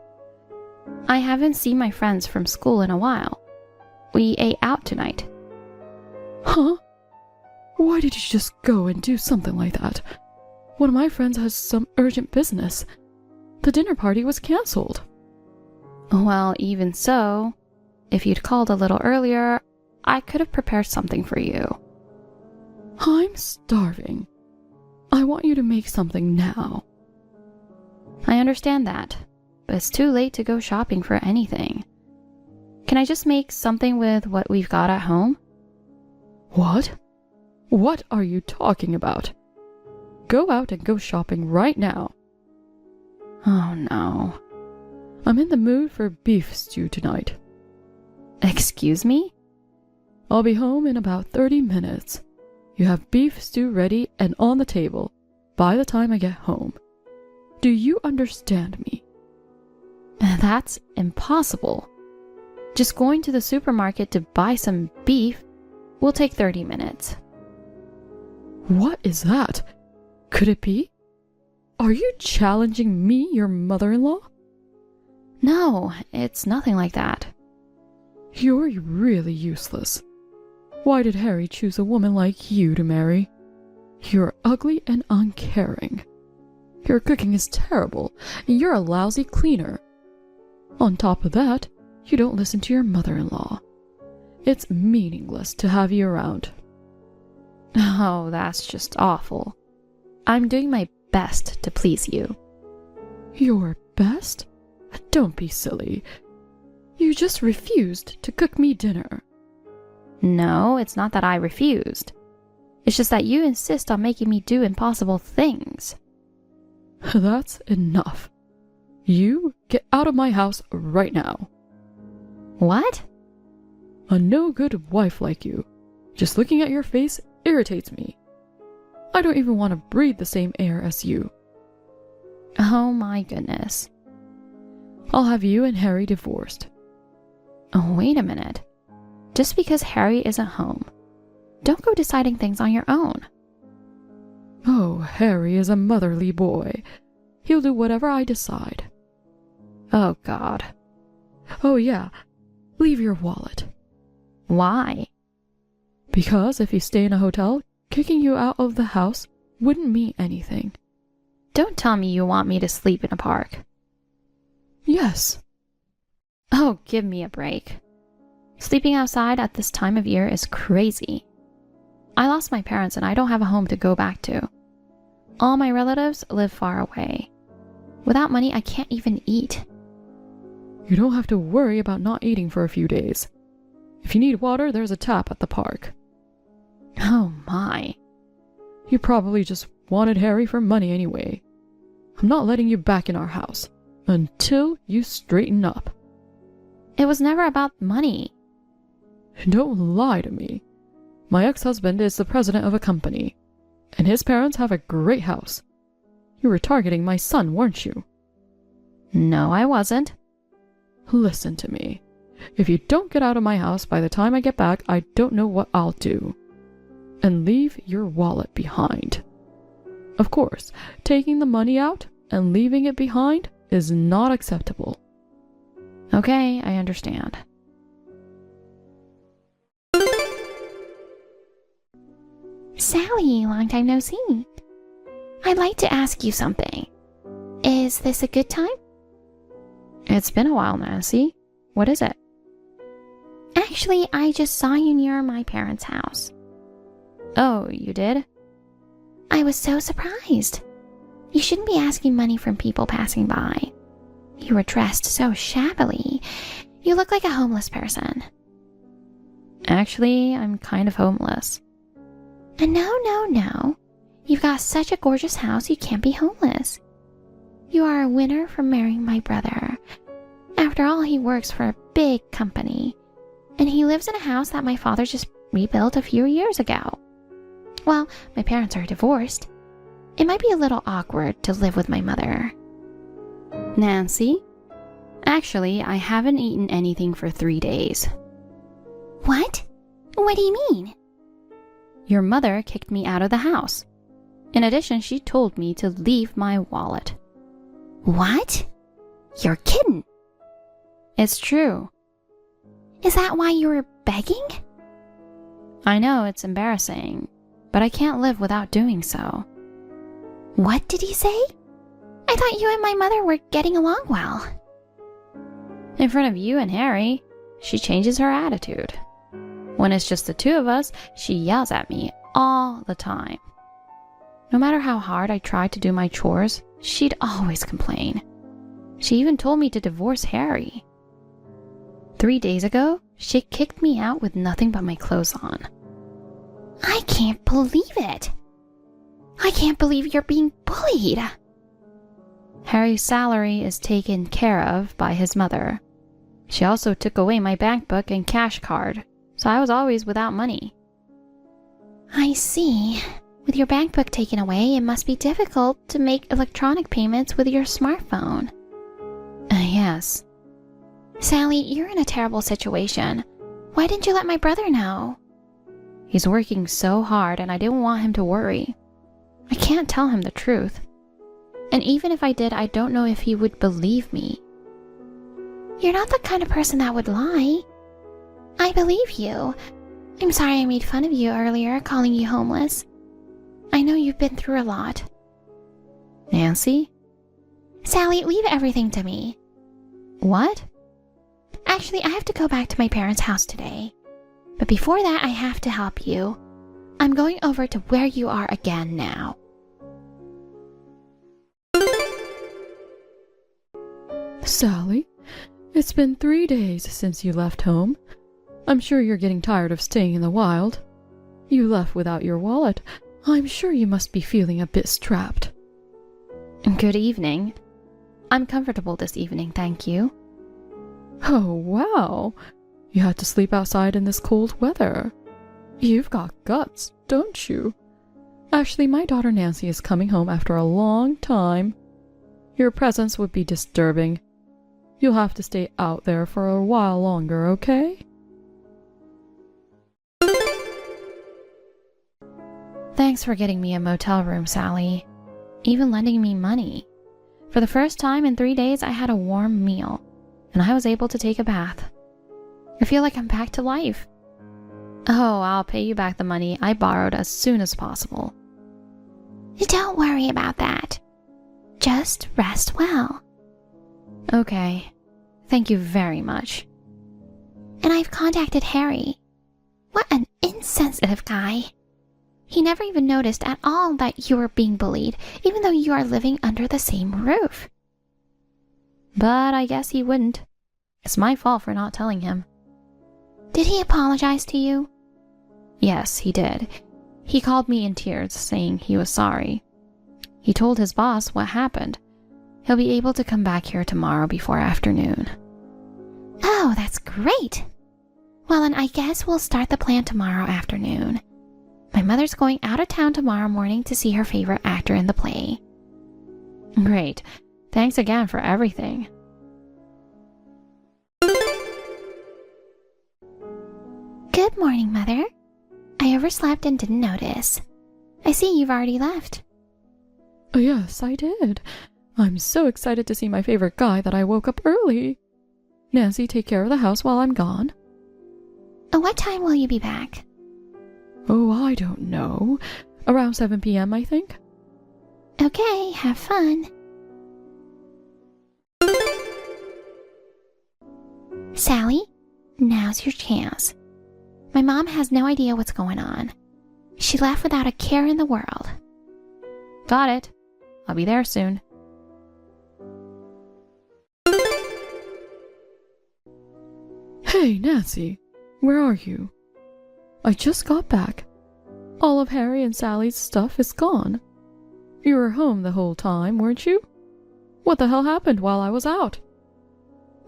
I haven't seen my friends from school in a while. We ate out tonight. Huh? Why did you just go and do something like that? One of my friends has some urgent business. The dinner party was cancelled. Well, even so, if you'd called a little earlier, I could have prepared something for you. I'm starving. I want you to make something now. I understand that, but it's too late to go shopping for anything. Can I just make something with what we've got at home? What? What are you talking about? Go out and go shopping right now. Oh no. I'm in the mood for beef stew tonight. Excuse me? I'll be home in about 30 minutes. You have beef stew ready and on the table by the time I get home. Do you understand me? That's impossible. Just going to the supermarket to buy some beef We'll take 30 minutes. What is that? Could it be? Are you challenging me, your mother-in-law? No, it's nothing like that. You're really useless. Why did Harry choose a woman like you to marry? You're ugly and uncaring. Your cooking is terrible, and you're a lousy cleaner. On top of that, you don't listen to your mother-in-law. It's meaningless to have you around. Oh, that's just awful. I'm doing my best to please you. Your best? Don't be silly. You just refused to cook me dinner. No, it's not that I refused. It's just that you insist on making me do impossible things. That's enough. You get out of my house right now. What? A no-good wife like you. Just looking at your face irritates me. I don't even want to breathe the same air as you. Oh my goodness. I'll have you and Harry divorced. Oh, wait a minute. Just because Harry isn't home, don't go deciding things on your own. Oh, Harry is a motherly boy. He'll do whatever I decide. Oh, God. Oh, yeah. Leave your wallet. Why? Because if you stay in a hotel, kicking you out of the house wouldn't mean anything. Don't tell me you want me to sleep in a park. Yes. Oh, give me a break. Sleeping outside at this time of year is crazy. I lost my parents and I don't have a home to go back to. All my relatives live far away. Without money, I can't even eat. You don't have to worry about not eating for a few days. If you need water, there's a tap at the park. Oh my. You probably just wanted Harry for money anyway. I'm not letting you back in our house until you straighten up. It was never about money. Don't lie to me. My ex-husband is the president of a company, and his parents have a great house. You were targeting my son, weren't you? No, I wasn't. Listen to me. If you don't get out of my house by the time I get back, I don't know what I'll do. And leave your wallet behind. Of course, taking the money out and leaving it behind is not acceptable. Okay, I understand. Sally, long time no see. I'd like to ask you something. Is this a good time? It's been a while, Nancy. What is it? Actually, I just saw you near my parents' house. Oh, you did? I was so surprised. You shouldn't be asking money from people passing by. You were dressed so shabbily. You look like a homeless person. Actually, I'm kind of homeless. And no. You've got such a gorgeous house, you can't be homeless. You are a winner for marrying my brother. After all, he works for a big company. And he lives in a house that my father just rebuilt a few years ago. Well, my parents are divorced. It might be a little awkward to live with my mother. Nancy? Actually, I haven't eaten anything for 3 days. What? What do you mean? Your mother kicked me out of the house. In addition, she told me to leave my wallet. What? You're kidding. It's true. Is that why you were begging? I know it's embarrassing, but I can't live without doing so. What did he say? I thought you and my mother were getting along well. In front of you and Harry, she changes her attitude. When it's just the two of us, she yells at me all the time. No matter how hard I tried to do my chores, she'd always complain. She even told me to divorce Harry. 3 days ago, she kicked me out with nothing but my clothes on. I can't believe it. I can't believe you're being bullied. Harry's salary is taken care of by his mother. She also took away my bank book and cash card, so I was always without money. I see. With your bank book taken away, it must be difficult to make electronic payments with your smartphone. Yes. Sally, you're in a terrible situation. Why didn't you let my brother know? He's working so hard and I didn't want him to worry. I can't tell him the truth. And even if I did, I don't know if he would believe me. You're not the kind of person that would lie. I believe you. I'm sorry I made fun of you earlier, calling you homeless. I know you've been through a lot. Nancy? Sally, leave everything to me. What? Actually, I have to go back to my parents' house today. But before that, I have to help you. I'm going over to where you are again now. Sally, it's been 3 days since you left home. I'm sure you're getting tired of staying in the wild. You left without your wallet. I'm sure you must be feeling a bit strapped. Good evening. I'm comfortable this evening, thank you. Oh, wow. You had to sleep outside in this cold weather. You've got guts, don't you? Actually, my daughter Nancy is coming home after a long time. Your presence would be disturbing. You'll have to stay out there for a while longer, okay? Thanks for getting me a motel room, Sally. Even lending me money. For the first time in 3 days, I had a warm meal, and I was able to take a bath. I feel like I'm back to life. Oh, I'll pay you back the money I borrowed as soon as possible. Don't worry about that. Just rest well. Okay. Thank you very much. And I've contacted Harry. What an insensitive guy. He never even noticed at all that you were being bullied, even though you are living under the same roof. But I guess he wouldn't. It's my fault for not telling him. Did he apologize to you? Yes, he did. He called me in tears, saying he was sorry. He told his boss what happened. He'll be able to come back here tomorrow before afternoon. Oh, that's great. Well, then I guess we'll start the plan tomorrow afternoon. My mother's going out of town tomorrow morning to see her favorite actor in the play. Great. Thanks again for everything. Good morning, Mother. I overslept and didn't notice. I see you've already left. Yes, I did. I'm so excited to see my favorite guy that I woke up early. Nancy, take care of the house while I'm gone. What time will you be back? Oh, I don't know. Around 7 p.m., I think. Okay, have fun. Sally, now's your chance. My mom has no idea what's going on. She left without a care in the world. Got it. I'll be there soon. Hey, Nancy, where are you? I just got back. All of Harry and Sally's stuff is gone. You were home the whole time, weren't you? What the hell happened while I was out?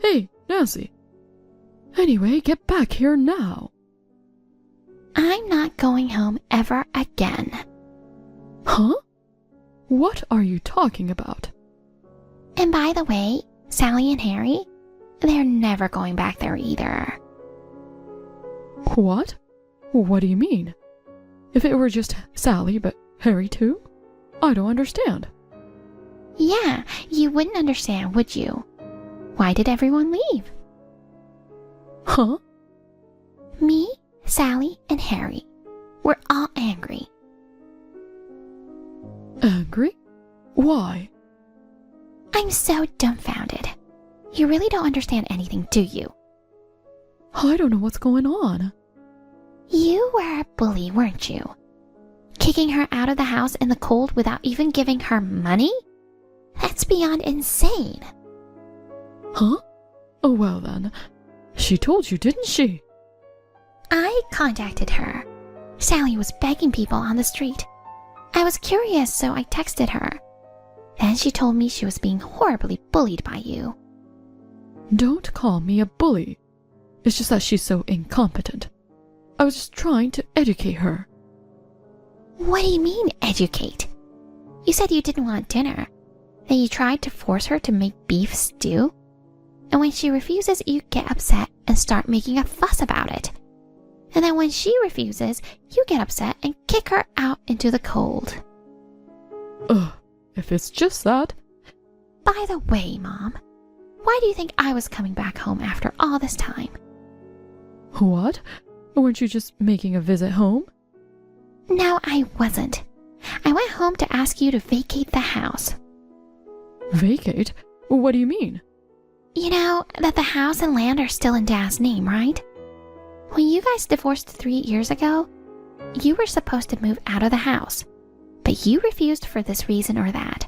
Hey, Nancy. Anyway, get back here now. I'm not going home ever again. Huh? What are you talking about? And by the way, Sally and Harry, they're never going back there either. What? What do you mean? If it were just Sally, but Harry too? I don't understand. Yeah, you wouldn't understand, would you? Why did everyone leave? Huh? Me, Sally, and Harry. We're all angry. Angry? Why? I'm so dumbfounded. You really don't understand anything, do you? I don't know what's going on. You were a bully, weren't you? Kicking her out of the house in the cold without even giving her money? That's beyond insane. Huh? Oh, well then. She told you, didn't she? I contacted her. Sally was begging people on the street. I was curious, so I texted her. Then she told me she was being horribly bullied by you. Don't call me a bully. It's just that she's so incompetent. I was just trying to educate her. What do you mean, educate? You said you didn't want dinner. Then you tried to force her to make beef stew. And when she refuses, you get upset and start making a fuss about it. And then when she refuses, you get upset and kick her out into the cold. Ugh, if it's just that. By the way, Mom, why do you think I was coming back home after all this time? What? Weren't you just making a visit home? No, I wasn't. I went home to ask you to vacate the house. Vacate? What do you mean? You know that the house and land are still in Dad's name, right? When you guys divorced 3 years ago, you were supposed to move out of the house, but you refused for this reason or that.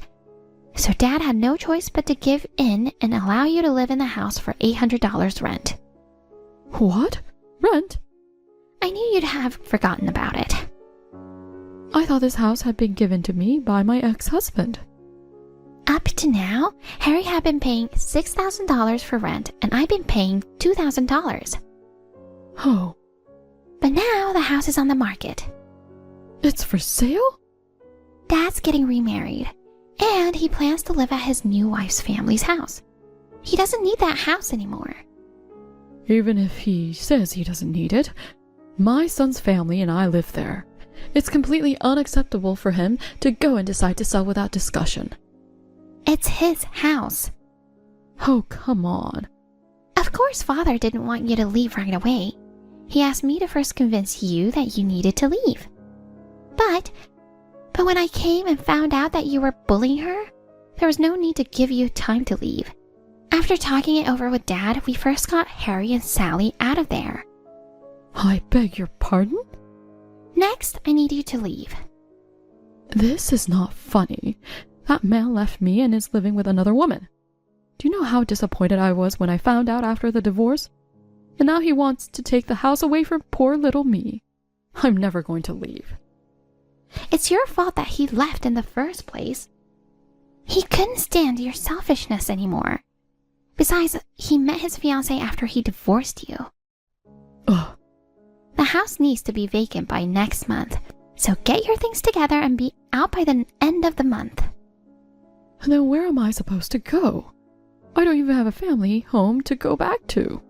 So Dad had no choice but to give in and allow you to live in the house for $800 rent. What? Rent? I knew you'd have forgotten about it. I thought this house had been given to me by my ex-husband. Up to now, Harry had been paying $6,000 for rent and I've been paying $2,000. Oh. But now the house is on the market. It's for sale? Dad's getting remarried, and he plans to live at his new wife's family's house. He doesn't need that house anymore. Even if he says he doesn't need it, my son's family and I live there. It's completely unacceptable for him to go and decide to sell without discussion. It's his house. Oh, come on. Of course, Father didn't want you to leave right away. He asked me to first convince you that you needed to leave. But when I came and found out that you were bullying her, there was no need to give you time to leave. After talking it over with Dad, we first got Harry and Sally out of there. I beg your pardon? Next, I need you to leave. This is not funny. That man left me and is living with another woman. Do you know how disappointed I was when I found out after the divorce? And now he wants to take the house away from poor little me. I'm never going to leave. It's your fault that he left in the first place. He couldn't stand your selfishness anymore. Besides, he met his fiancée after he divorced you. Ugh. The house needs to be vacant by next month, so get your things together and be out by the end of the month. And then where am I supposed to go? I don't even have a family home to go back to.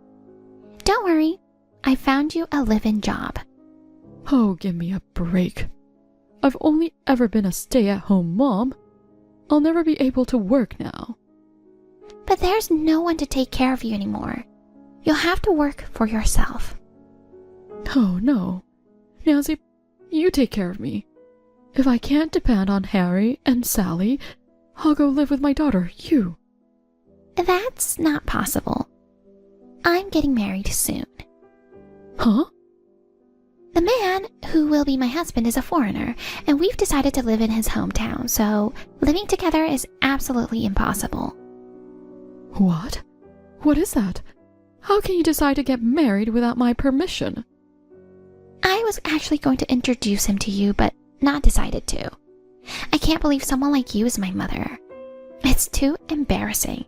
Don't worry, I found you a live-in job. Oh, give me a break. I've only ever been a stay-at-home mom. I'll never be able to work now. But there's no one to take care of you anymore. You'll have to work for yourself. Oh, no. Nancy, you take care of me. If I can't depend on Harry and Sally, I'll go live with my daughter, you. That's not possible. I'm getting married soon. Huh? The man who will be my husband is a foreigner, and we've decided to live in his hometown, so living together is absolutely impossible. What? What is that? How can you decide to get married without my permission? I was actually going to introduce him to you, but not decided to. I can't believe someone like you is my mother. It's too embarrassing.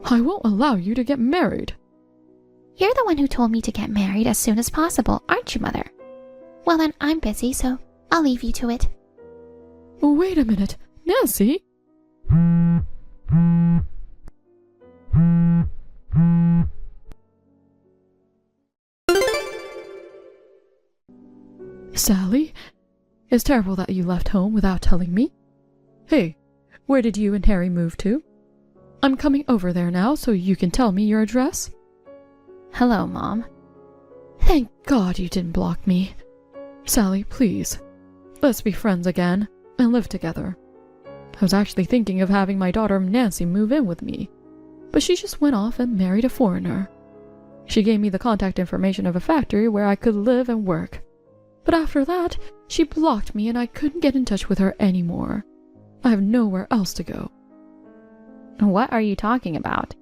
I won't allow you to get married. You're the one who told me to get married as soon as possible, aren't you, Mother? Well then, I'm busy, so I'll leave you to it. Wait a minute, Nancy? Sally, it's terrible that you left home without telling me. Hey, where did you and Harry move to? I'm coming over there now so you can tell me your address. Hello, Mom. Thank God you didn't block me. Sally, please, let's be friends again and live together. I was actually thinking of having my daughter Nancy move in with me, but she just went off and married a foreigner. She gave me the contact information of a factory where I could live and work. But after that, she blocked me and I couldn't get in touch with her anymore. I have nowhere else to go. What are you talking about?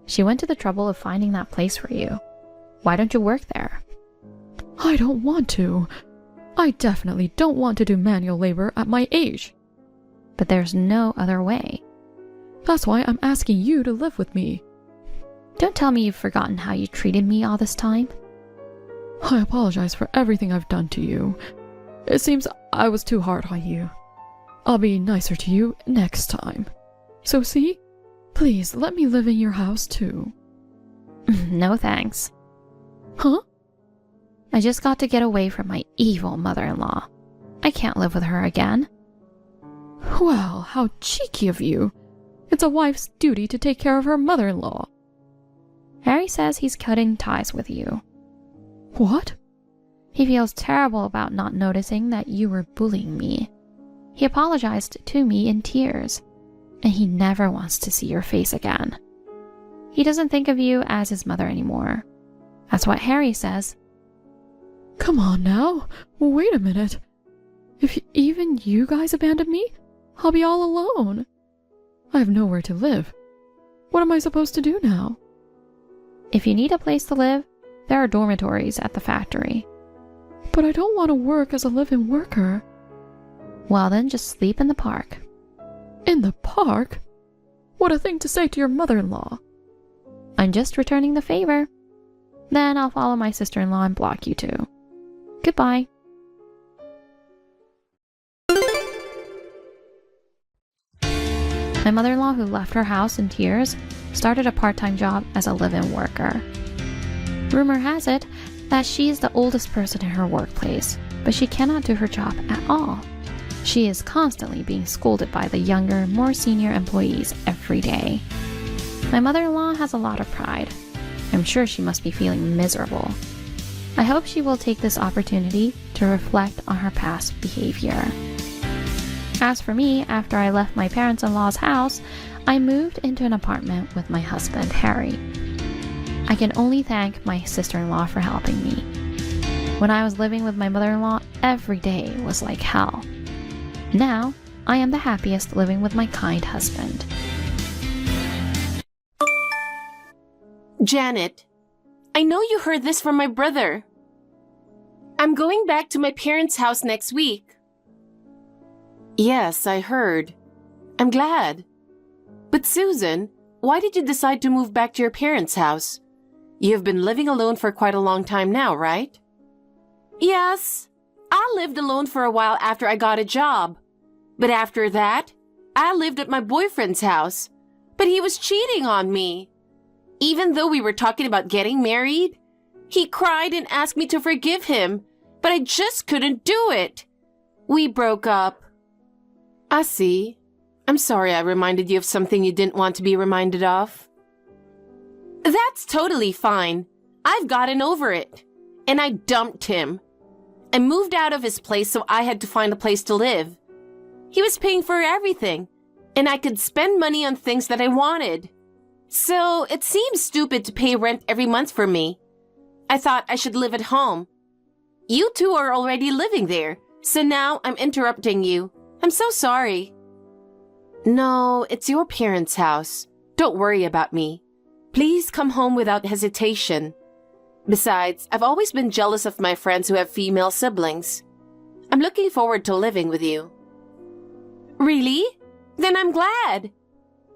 She went to the trouble of finding that place for you. Why don't you work there? I don't want to. I definitely don't want to do manual labor at my age. But there's no other way. That's why I'm asking you to live with me. Don't tell me you've forgotten how you treated me all this time. I apologize for everything I've done to you. It seems I was too hard on you. I'll be nicer to you next time. So see? Please let me live in your house too. No thanks. Huh? I just got to get away from my evil mother-in-law. I can't live with her again. Well, how cheeky of you. It's a wife's duty to take care of her mother-in-law. Harry says he's cutting ties with you. What? He feels terrible about not noticing that you were bullying me. He apologized to me in tears, and he never wants to see your face again. He doesn't think of you as his mother anymore. That's what Harry says. Come on now, wait a minute. If even you guys abandon me, I'll be all alone. I have nowhere to live. What am I supposed to do now? If you need a place to live, there are dormitories at the factory. But I don't want to work as a live-in worker. Well then, just sleep in the park. In the park? What a thing to say to your mother-in-law. I'm just returning the favor. Then I'll follow my sister-in-law and block you too. Goodbye. My mother-in-law, who left her house in tears, started a part-time job as a live-in worker. Rumor has it that she is the oldest person in her workplace, but she cannot do her job at all. She is constantly being scolded by the younger, more senior employees every day. My mother-in-law has a lot of pride. I'm sure she must be feeling miserable. I hope she will take this opportunity to reflect on her past behavior. As for me, after I left my parents-in-law's house, I moved into an apartment with my husband, Harry. I can only thank my sister-in-law for helping me. When I was living with my mother-in-law, every day was like hell. Now, I am the happiest living with my kind husband. Janet, I know you heard this from my brother. I'm going back to my parents' house next week. Yes, I heard. I'm glad. But Susan, why did you decide to move back to your parents' house? You've been living alone for quite a long time now, right? Yes, I lived alone for a while after I got a job. But after that, I lived at my boyfriend's house. But he was cheating on me. Even though we were talking about getting married, he cried and asked me to forgive him, but I just couldn't do it. We broke up. I see. I'm sorry I reminded you of something you didn't want to be reminded of. That's totally fine. I've gotten over it. And I dumped him. I moved out of his place, so I had to find a place to live. He was paying for everything, and I could spend money on things that I wanted. So it seems stupid to pay rent every month for me. I thought I should live at home. You two are already living there, so now I'm interrupting you. I'm so sorry. No, it's your parents' house. Don't worry about me. Please come home without hesitation. Besides, I've always been jealous of my friends who have female siblings. I'm looking forward to living with you. Really? Then I'm glad.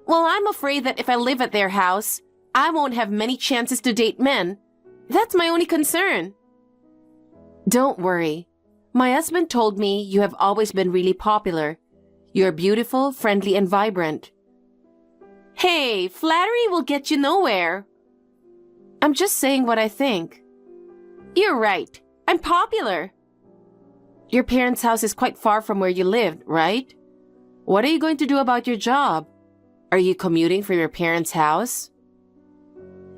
Well, I'm afraid that if I live at their house, I won't have many chances to date men. That's my only concern. Don't worry. My husband told me you have always been really popular. You're beautiful, friendly, and vibrant. Hey, flattery will get you nowhere. I'm just saying what I think. You're right. I'm popular. Your parents' house is quite far from where you lived, right? What are you going to do about your job? Are you commuting from your parents' house?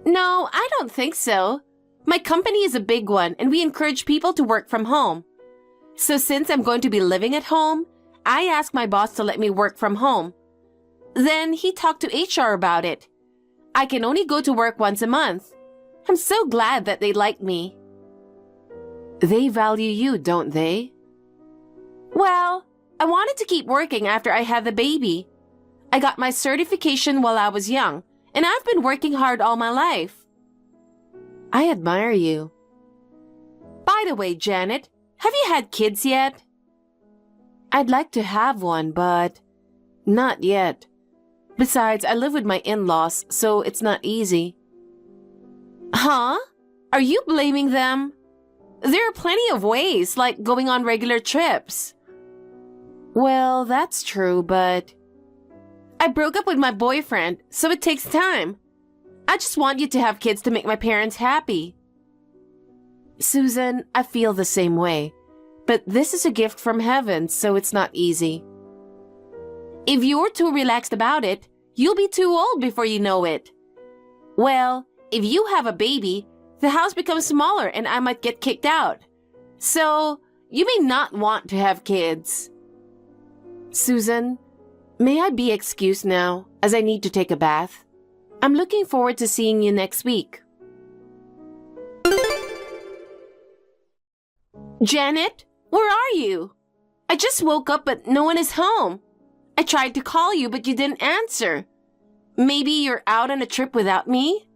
No, I don't think so. My company is a big one, and we encourage people to work from home. So since I'm going to be living at home, I asked my boss to let me work from home. Then he talked to HR about it. I can only go to work once a month. I'm so glad that they like me. They value you, don't they? Well, I wanted to keep working after I had the baby. I got my certification while I was young, and I've been working hard all my life. I admire you. By the way, Janet, have you had kids yet? I'd like to have one, but not yet. Besides, I live with my in-laws, so it's not easy. Huh? Are you blaming them? There are plenty of ways, like going on regular trips. Well, that's true, but I broke up with my boyfriend, so it takes time. I just want you to have kids to make my parents happy. Susan, I feel the same way. But this is a gift from heaven, so it's not easy. If you're too relaxed about it, you'll be too old before you know it. Well, if you have a baby, the house becomes smaller and I might get kicked out. So, you may not want to have kids. Susan, may I be excused now, as I need to take a bath? I'm looking forward to seeing you next week. Janet, where are you? I just woke up but no one is home. I tried to call you but you didn't answer. Maybe you're out on a trip without me?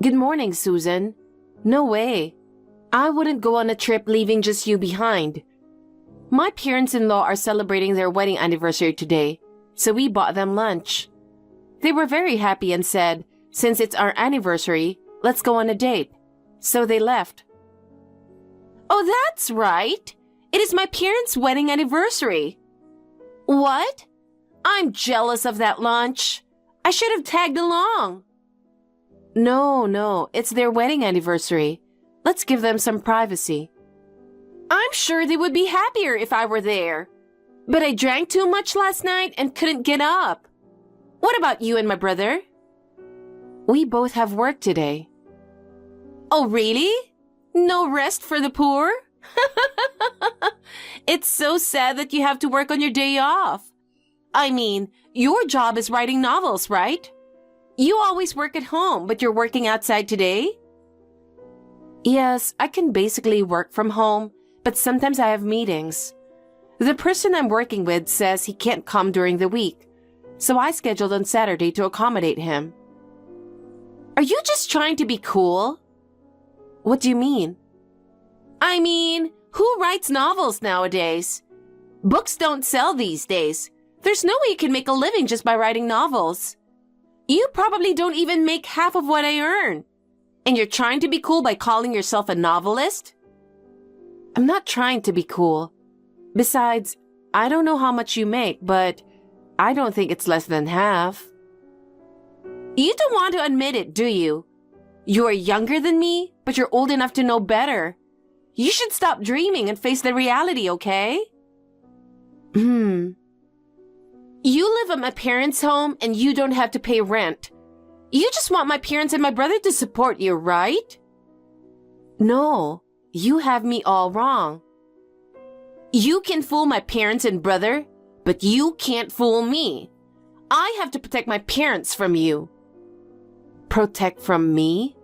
Good morning, Susan. No way. I wouldn't go on a trip leaving just you behind. My parents-in-law are celebrating their wedding anniversary today, so we bought them lunch. They were very happy and said, since it's our anniversary, let's go on a date. So they left. Oh, that's right. It is my parents' wedding anniversary. What? I'm jealous of that lunch. I should have tagged along. No, it's their wedding anniversary. Let's give them some privacy. I'm sure they would be happier if I were there. But I drank too much last night and couldn't get up. What about you and my brother? We both have work today. Oh, really? No rest for the poor? It's so sad that you have to work on your day off. I mean, your job is writing novels, right? You always work at home, but you're working outside today? Yes, I can basically work from home, but sometimes I have meetings. The person I'm working with says he can't come during the week, so I scheduled on Saturday to accommodate him. Are you just trying to be cool? What do you mean? I mean, who writes novels nowadays? Books don't sell these days. There's no way you can make a living just by writing novels. You probably don't even make half of what I earn. And you're trying to be cool by calling yourself a novelist? I'm not trying to be cool. Besides, I don't know how much you make, but I don't think it's less than half. You don't want to admit it, do you? You're younger than me, but you're old enough to know better. You should stop dreaming and face the reality, okay? You live at my parents' home and you don't have to pay rent. You just want my parents and my brother to support you, right? No, you have me all wrong. You can fool my parents and brother, but you can't fool me. I have to protect my parents from you. Protect from me?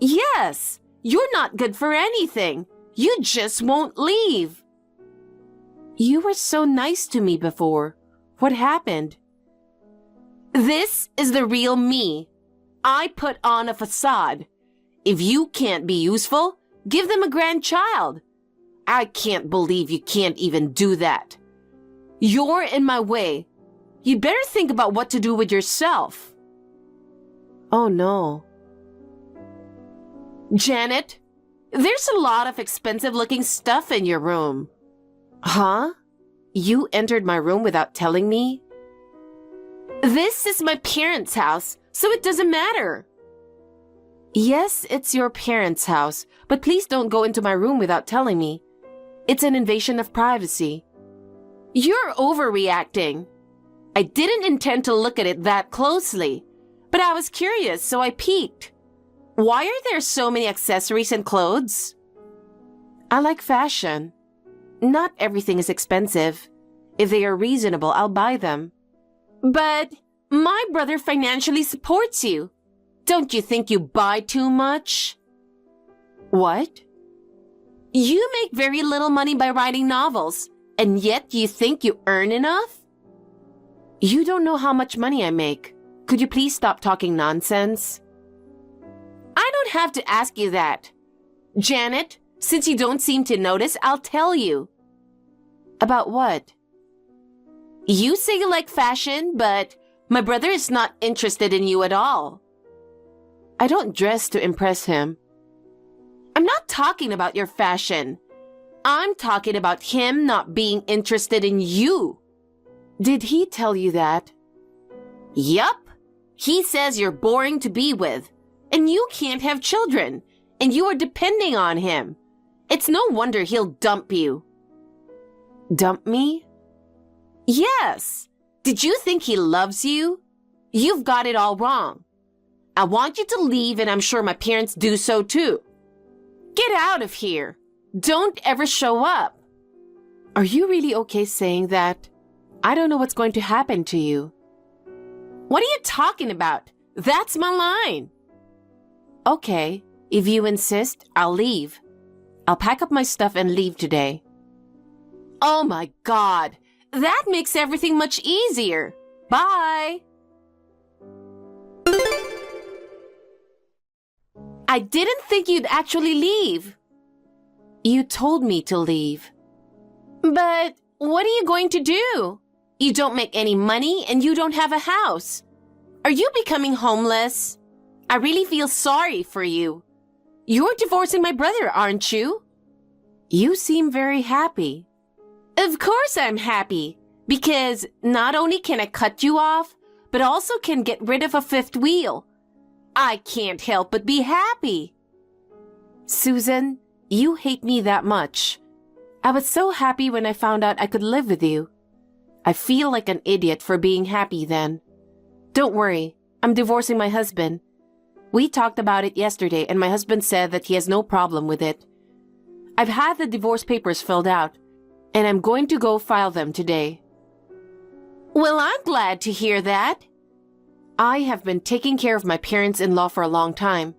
Yes, you're not good for anything. You just won't leave. You were so nice to me before. What happened? This is the real me. I put on a facade. If you can't be useful, give them a grandchild. I can't believe you can't even do that. You're in my way. You'd better think about what to do with yourself. Oh no. Janet, there's a lot of expensive-looking stuff in your room. Huh? You entered my room without telling me? This is my parents' house, so it doesn't matter. Yes, it's your parents' house, but please don't go into my room without telling me. It's an invasion of privacy. You're overreacting. I didn't intend to look at it that closely, but I was curious, so I peeked. Why are there so many accessories and clothes? I like fashion. Not everything is expensive. If they are reasonable, I'll buy them. But my brother financially supports you. Don't you think you buy too much? What? You make very little money by writing novels, and yet you think you earn enough? You don't know how much money I make. Could you please stop talking nonsense? I don't have to ask you that. Janet, since you don't seem to notice, I'll tell you. About what? You say you like fashion, but my brother is not interested in you at all. I don't dress to impress him. I'm not talking about your fashion. I'm talking about him not being interested in you. Did he tell you that? Yup. He says you're boring to be with, and you can't have children, and you are depending on him. It's no wonder he'll dump you. Dump me? Yes. Did you think he loves you? You've got it all wrong. I want you to leave, and I'm sure my parents do so too. Get out of here. Don't ever show up. Are you really okay saying that? I don't know what's going to happen to you. What are you talking about? That's my line. Okay, if you insist, I'll leave. I'll pack up my stuff and leave today. Oh my God, that makes everything much easier. Bye. I didn't think you'd actually leave. You told me to leave. But what are you going to do? You don't make any money and you don't have a house. Are you becoming homeless? I really feel sorry for you. You're divorcing my brother, aren't you? You seem very happy. Of course I'm happy, because not only can I cut you off, but also can get rid of a fifth wheel. I can't help but be happy. Susan, you hate me that much. I was so happy when I found out I could live with you. I feel like an idiot for being happy then. Don't worry, I'm divorcing my husband. We talked about it yesterday and my husband said that he has no problem with it. I've had the divorce papers filled out, and I'm going to go file them today. Well, I'm glad to hear that. I have been taking care of my parents-in-law for a long time.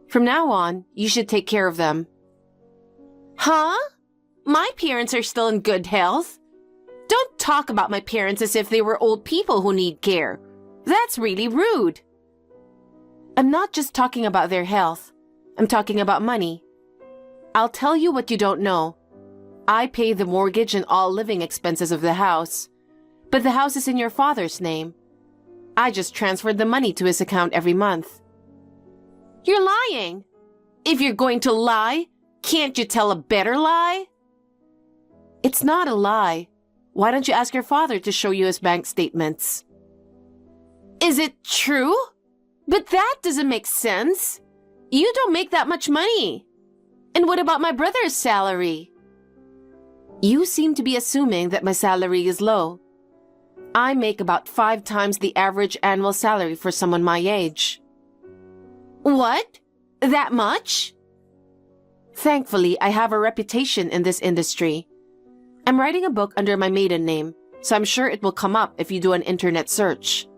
From now on, you should take care of them. Huh? My parents are still in good health. Don't talk about my parents as if they were old people who need care. That's really rude. I'm not just talking about their health. I'm talking about money. I'll tell you what you don't know. I pay the mortgage and all living expenses of the house. But the house is in your father's name. I just transferred the money to his account every month. You're lying. If you're going to lie, can't you tell a better lie? It's not a lie. Why don't you ask your father to show you his bank statements? Is it true? But that doesn't make sense. You don't make that much money. And what about my brother's salary? You seem to be assuming that my salary is low. I make about 5 times the average annual salary for someone my age. What? That much? Thankfully, I have a reputation in this industry. I'm writing a book under my maiden name, so I'm sure it will come up if you do an internet search.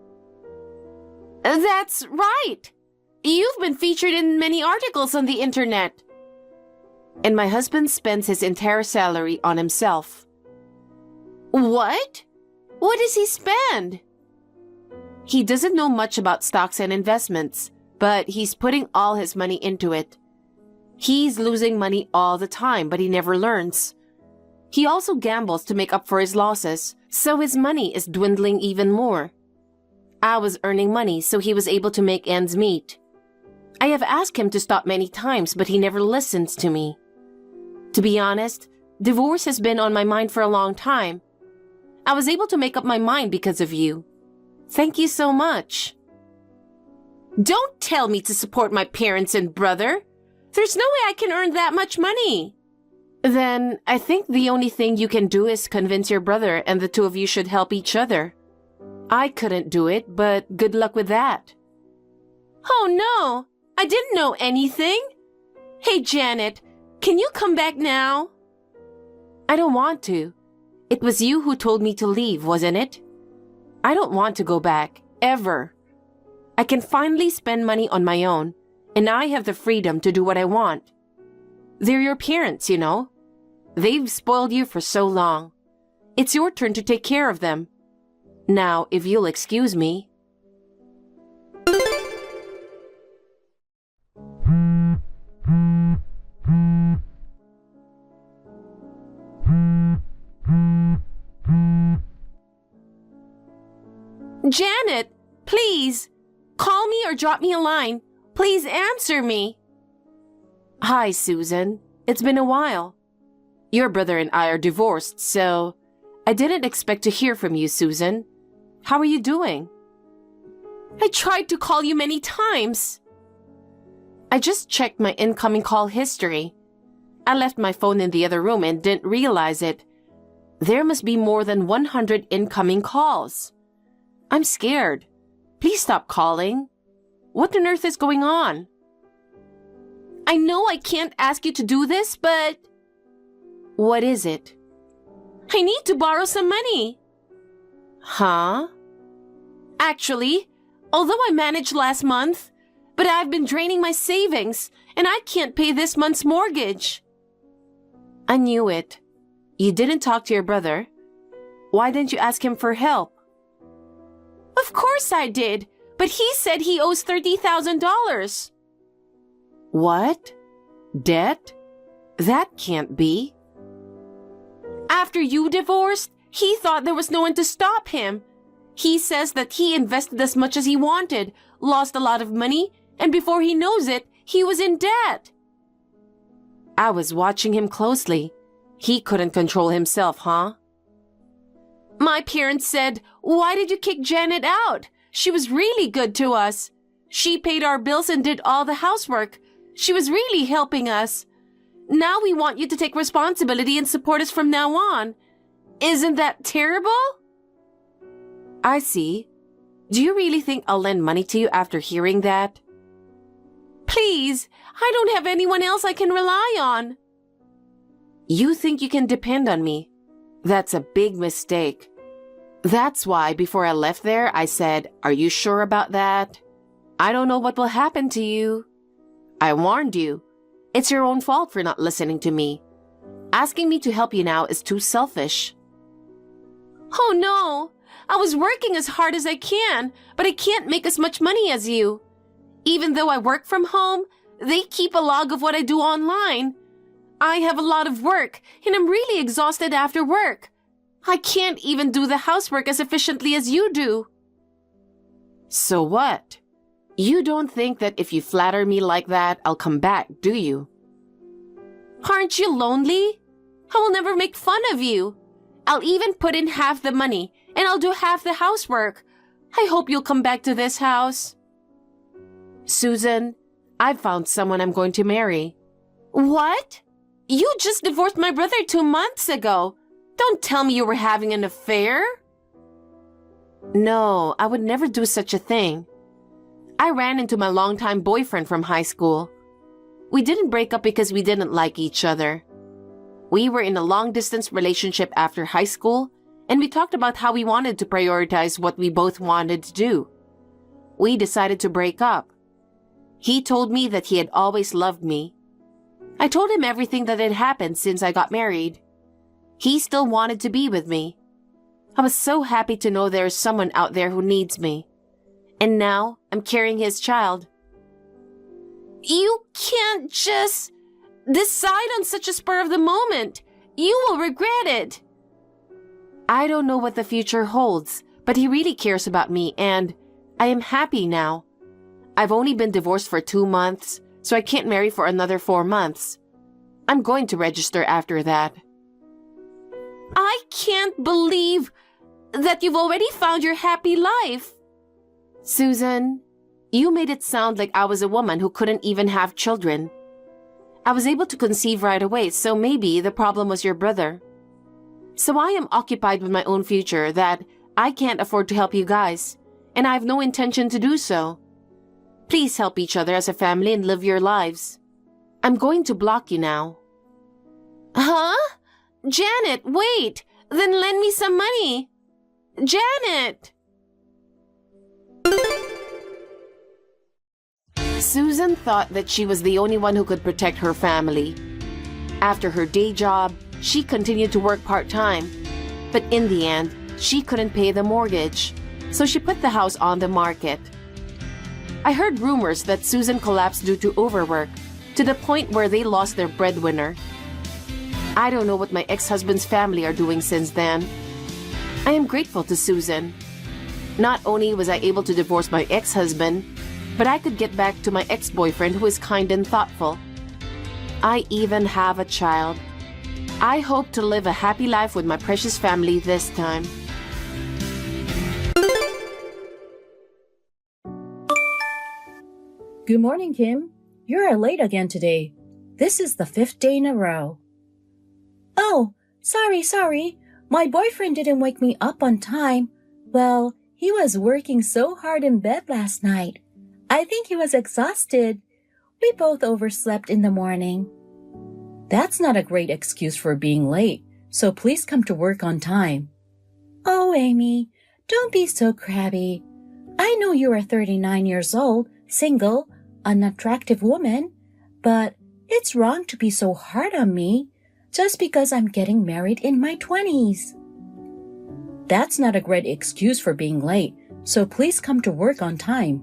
That's right. You've been featured in many articles on the internet. And my husband spends his entire salary on himself. What? What does he spend? He doesn't know much about stocks and investments, but he's putting all his money into it. He's losing money all the time, but he never learns. He also gambles to make up for his losses, so his money is dwindling even more. I was earning money, so he was able to make ends meet. I have asked him to stop many times, but he never listens to me. To be honest, divorce has been on my mind for a long time. I was able to make up my mind because of you. Thank you so much. Don't tell me to support my parents and brother. There's no way I can earn that much money. Then I think the only thing you can do is convince your brother and the two of you should help each other. I couldn't do it, but good luck with that. Oh no, I didn't know anything. Hey Janet, can you come back now? I don't want to. It was you who told me to leave, wasn't it? I don't want to go back, ever. I can finally spend money on my own, and I have the freedom to do what I want. They're your parents, you know. They've spoiled you for so long. It's your turn to take care of them. Now, if you'll excuse me. Janet, please, call me or drop me a line. Please answer me. Hi, Susan. It's been a while. Your brother and I are divorced, so I didn't expect to hear from you, Susan. How are you doing? I tried to call you many times. I just checked my incoming call history. I left my phone in the other room and didn't realize it. There must be more than 100 incoming calls. I'm scared. Please stop calling. What on earth is going on? I know I can't ask you to do this, but... What is it? I need to borrow some money. Huh? Actually, although I managed last month, but I've been draining my savings and I can't pay this month's mortgage. I knew it. You didn't talk to your brother. Why didn't you ask him for help? Of course I did, but he said he owes $30,000. What? Debt? That can't be. After you divorced, he thought there was no one to stop him. He says that he invested as much as he wanted, lost a lot of money, and before he knows it, he was in debt. I was watching him closely. He couldn't control himself, huh? My parents said, "Why did you kick Janet out? She was really good to us. She paid our bills and did all the housework. She was really helping us. Now we want you to take responsibility and support us from now on. Isn't that terrible?" I see. Do you really think I'll lend money to you after hearing that? Please, I don't have anyone else I can rely on. You think you can depend on me? That's a big mistake. That's why before I left there, I said, "Are you sure about that? I don't know what will happen to you." I warned you. It's your own fault for not listening to me. Asking me to help you now is too selfish. Oh no! I was working as hard as I can, but I can't make as much money as you. Even though I work from home, they keep a log of what I do online. I have a lot of work, and I'm really exhausted after work. I can't even do the housework as efficiently as you do. So what? You don't think that if you flatter me like that, I'll come back, do you? Aren't you lonely? I will never make fun of you. I'll even put in half the money, and I'll do half the housework. I hope you'll come back to this house. Susan, I've found someone I'm going to marry. What? You just divorced my brother 2 months ago. Don't tell me you were having an affair. No, I would never do such a thing. I ran into my longtime boyfriend from high school. We didn't break up because we didn't like each other. We were in a long-distance relationship after high school, and we talked about how we wanted to prioritize what we both wanted to do. We decided to break up. He told me that he had always loved me. I told him everything that had happened since I got married. He still wanted to be with me. I was so happy to know there is someone out there who needs me. And now I'm carrying his child. You can't just decide on such a spur of the moment. You will regret it. I don't know what the future holds, but he really cares about me, and I am happy now. I've only been divorced for 2 months, so I can't marry for another 4 months. I'm going to register after that. I can't believe that you've already found your happy life. Susan, you made it sound like I was a woman who couldn't even have children. I was able to conceive right away, so maybe the problem was your brother. So I am occupied with my own future that I can't afford to help you guys, and I have no intention to do so. Please help each other as a family and live your lives. I'm going to block you now. Huh? Janet, wait! Then lend me some money. Janet! Susan thought that she was the only one who could protect her family. After her day job, she continued to work part-time. But in the end, she couldn't pay the mortgage, so she put the house on the market. I heard rumors that Susan collapsed due to overwork, to the point where they lost their breadwinner. I don't know what my ex-husband's family are doing since then. I am grateful to Susan. Not only was I able to divorce my ex-husband, but I could get back to my ex-boyfriend who is kind and thoughtful. I even have a child. I hope to live a happy life with my precious family this time. Good morning, Kim. you're late again today. This is the 5th day in a row. Oh, sorry. My boyfriend didn't wake me up on time. Well, he was working so hard in bed last night. I think he was exhausted. We both overslept in the morning. That's not a great excuse for being late, so please come to work on time. Oh, Amy, don't be so crabby. I know you are 39 years old, single, an attractive woman, but it's wrong to be so hard on me just because I'm getting married in my 20s. That's not a great excuse for being late, so please come to work on time.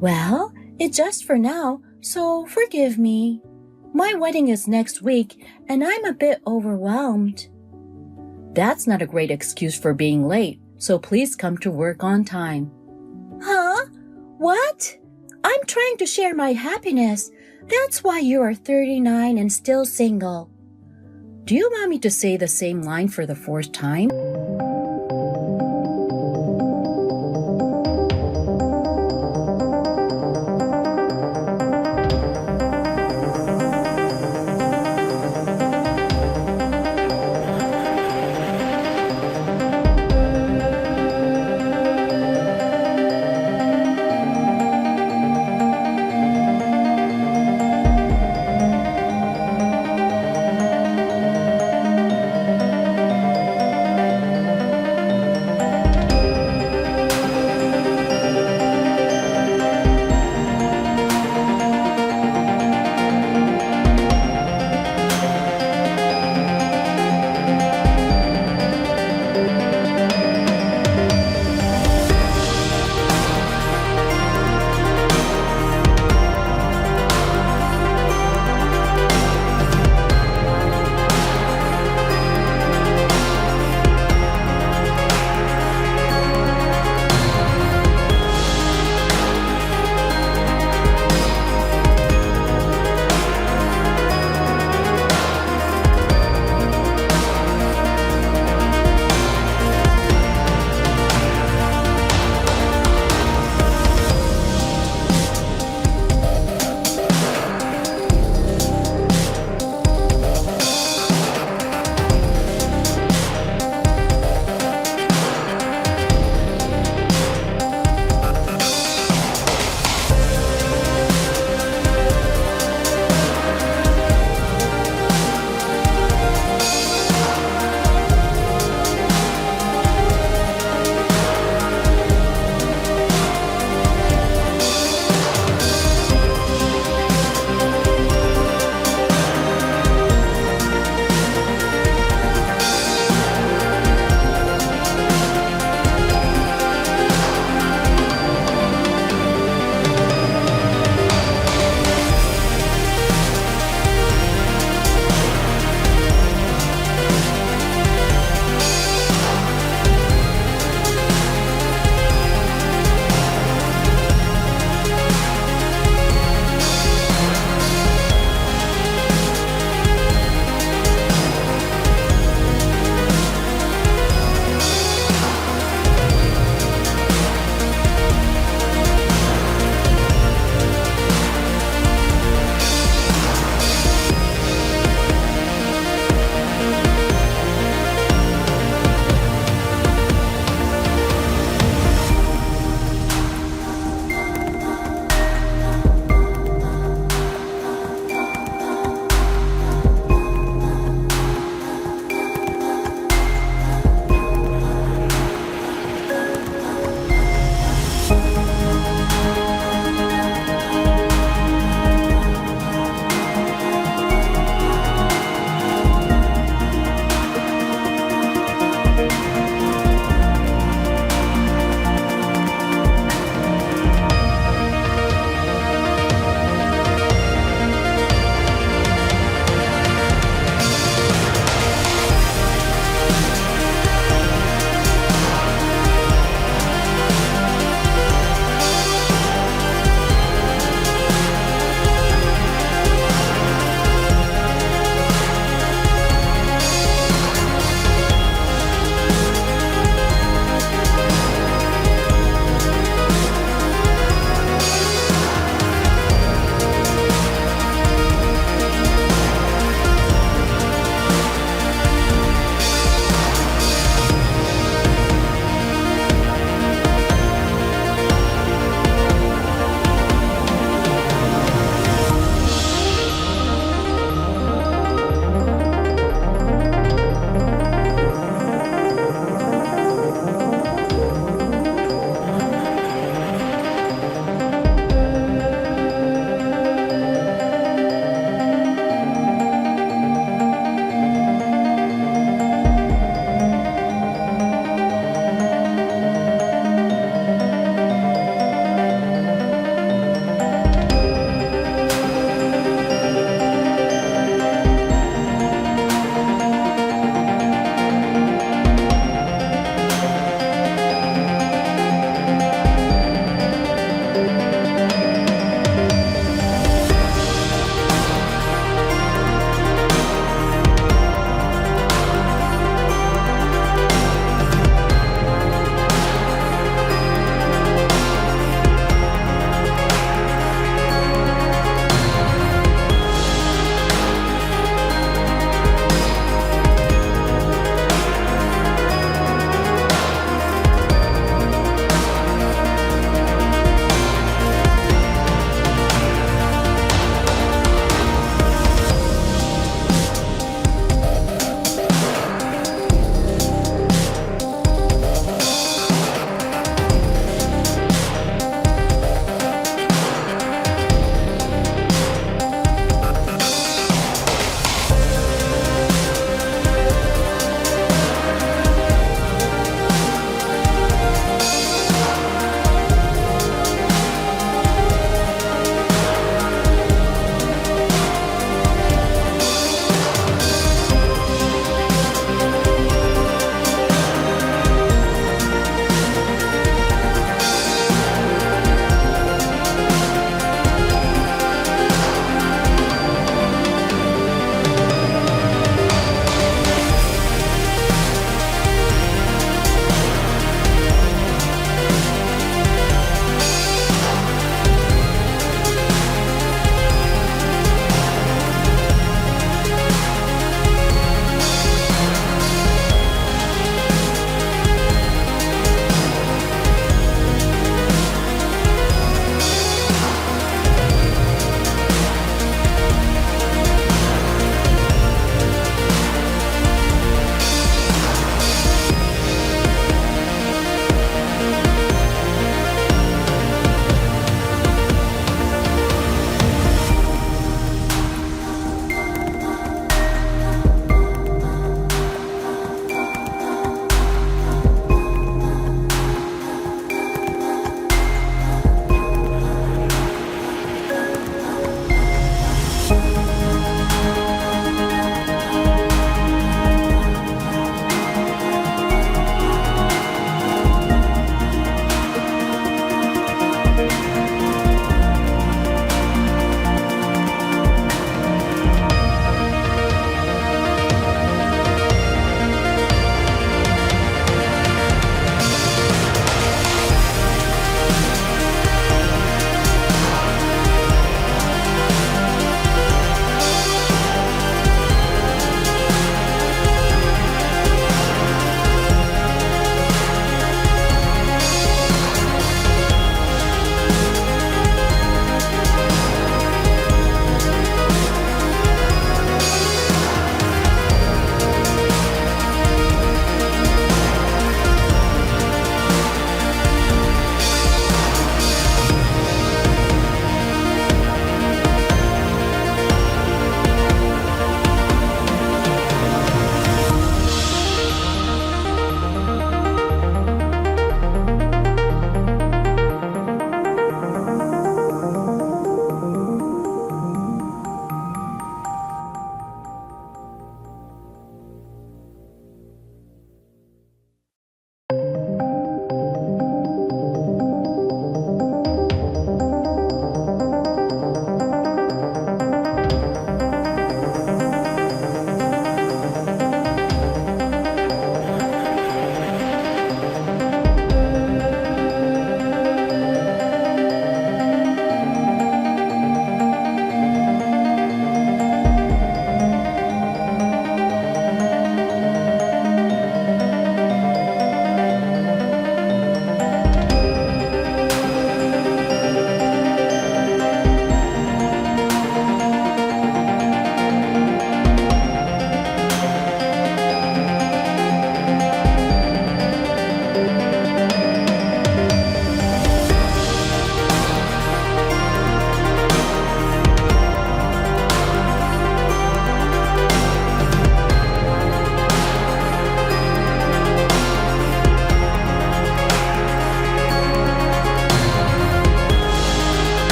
Well, it's just for now, so forgive me. My wedding is next week, and I'm a bit overwhelmed. That's not a great excuse for being late, so please come to work on time. Huh? What? I'm trying to share my happiness. That's why you are 39 and still single. Do you want me to say the same line for the 4th time?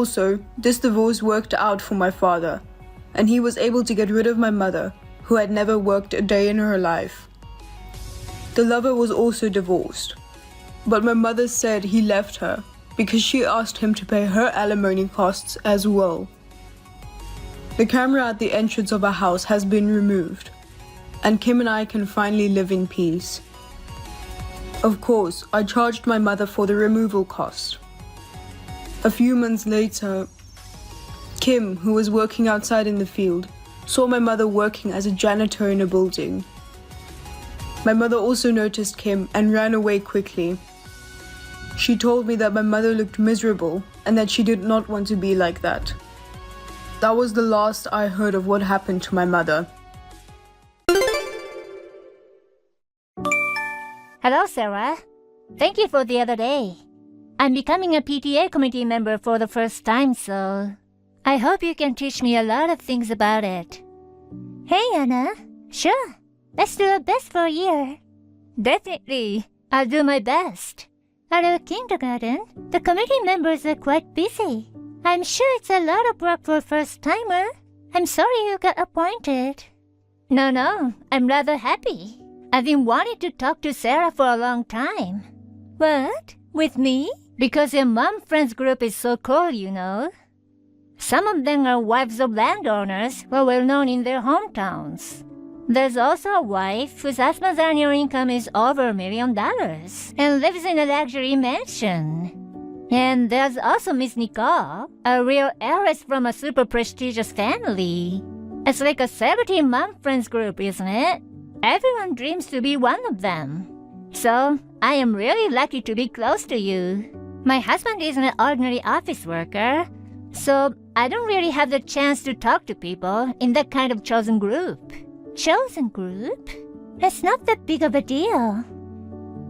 Also, this divorce worked out for my father, and he was able to get rid of my mother, who had never worked a day in her life. The lover was also divorced, but my mother said he left her because she asked him to pay her alimony costs as well. The camera at the entrance of our house has been removed, and Kim and I can finally live in peace. Of course, I charged my mother for the removal cost. A few months later, Kim, who was working outside in the field, saw my mother working as a janitor in a building. My mother also noticed Kim and ran away quickly. She told me that my mother looked miserable and that she did not want to be like that. That was the last I heard of what happened to my mother. Hello, Sarah. Thank you for the other day. I'm becoming a PTA committee member for the first time, so I hope you can teach me a lot of things about it. Hey, Anna. Sure. Let's do our best for a year. Definitely. I'll do my best. At our kindergarten, the committee members are quite busy. I'm sure it's a lot of work for a first-timer. I'm sorry you got appointed. No, I'm rather happy. I've been wanting to talk to Sarah for a long time. What? With me? Because your mom friends group is so cool, you know. Some of them are wives of landowners who are well known in their hometowns. There's also a wife whose husband's annual income is over $1 million and lives in a luxury mansion. And there's also Miss Nicole, a real heiress from a super prestigious family. It's like a celebrity mom friends group, isn't it? Everyone dreams to be one of them. So, I am really lucky to be close to you. My husband is an ordinary office worker, so I don't really have the chance to talk to people in that kind of chosen group. Chosen group? It's not that big of a deal.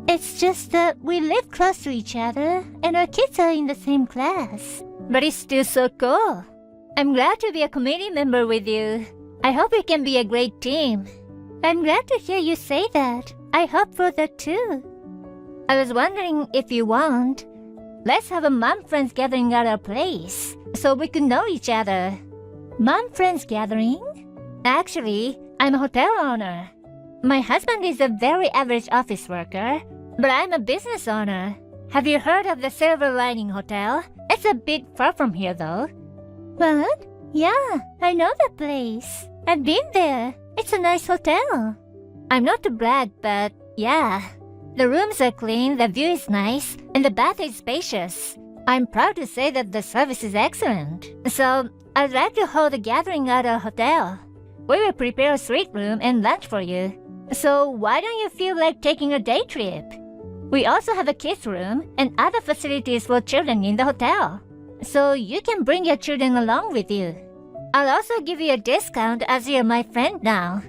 It's just that we live close to each other and our kids are in the same class. But it's still so cool. I'm glad to be a committee member with you. I hope we can be a great team. I'm glad to hear you say that. I hope for that too. I was wondering if you want, let's have a mom friends gathering at our place so we can know each other. Mom friends gathering? Actually, I'm a hotel owner. My husband is a very average office worker, but I'm a business owner. Have you heard of the Silver Lining Hotel? It's a bit far from here though. What? Yeah, I know that place. I've been there. It's a nice hotel. I'm not to brag, but yeah. The rooms are clean, the view is nice, and the bath is spacious. I'm proud to say that the service is excellent. So, I'd like to hold a gathering at our hotel. We will prepare a suite room and lunch for you. So, why don't you feel like taking a day trip? We also have a kids room and other facilities for children in the hotel. So, you can bring your children along with you. I'll also give you a discount as you're my friend now.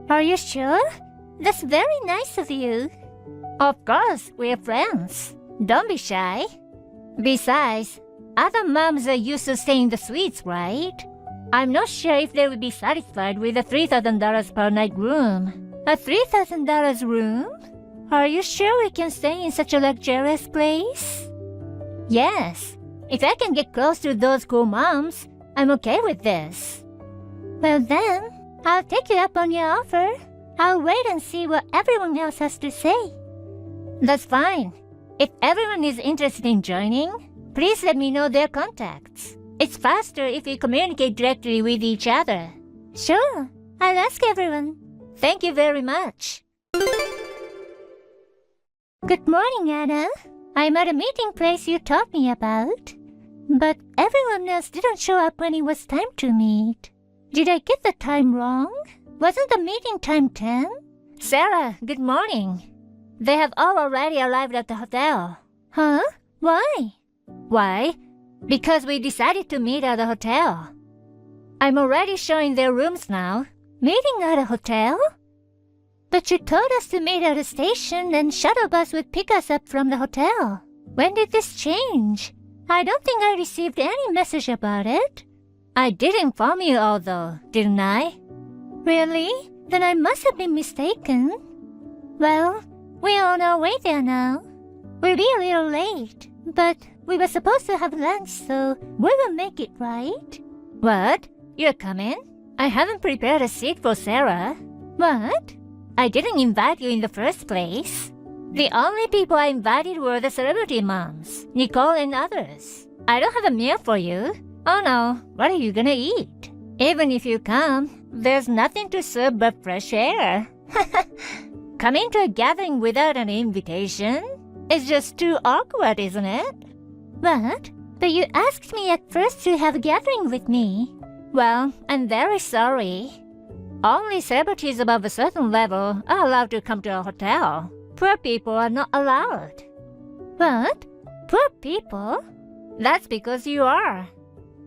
Are you sure? That's very nice of you. Of course, we're friends. Don't be shy. Besides, other moms are used to staying in the suites, right? I'm not sure if they would be satisfied with a $3,000 per night room. A $3,000 room? Are you sure we can stay in such a luxurious place? Yes. If I can get close to those cool moms, I'm okay with this. Well then, I'll take you up on your offer. I'll wait and see what everyone else has to say. That's fine. If everyone is interested in joining, please let me know their contacts. It's faster if we communicate directly with each other. Sure, I'll ask everyone. Thank you very much. Good morning, Anna. I'm at a meeting place you told me about. But everyone else didn't show up when it was time to meet. Did I get the time wrong? Wasn't the meeting time 10? Sarah, good morning. They have all already arrived at the hotel. Huh? Why? Why? Because we decided to meet at the hotel. I'm already showing their rooms now. Meeting at a hotel? But you told us to meet at a station and shuttle bus would pick us up from the hotel. When did this change? I don't think I received any message about it. I did inform you all though, didn't I? Really? Then I must have been mistaken. Well, we're on our way there now. We'll be a little late, but we were supposed to have lunch, so we will make it, right? What? You're coming? I haven't prepared a seat for Sarah. What? I didn't invite you in the first place. The only people I invited were the celebrity moms, Nicole and others. I don't have a meal for you. Oh no, what are you gonna eat? Even if you come, there's nothing to serve but fresh air. Coming to a gathering without an invitation? It's just too awkward, isn't it? What? But you asked me at first to have a gathering with me. Well, I'm very sorry. Only celebrities above a certain level are allowed to come to a hotel. Poor people are not allowed. What? Poor people? That's because you are.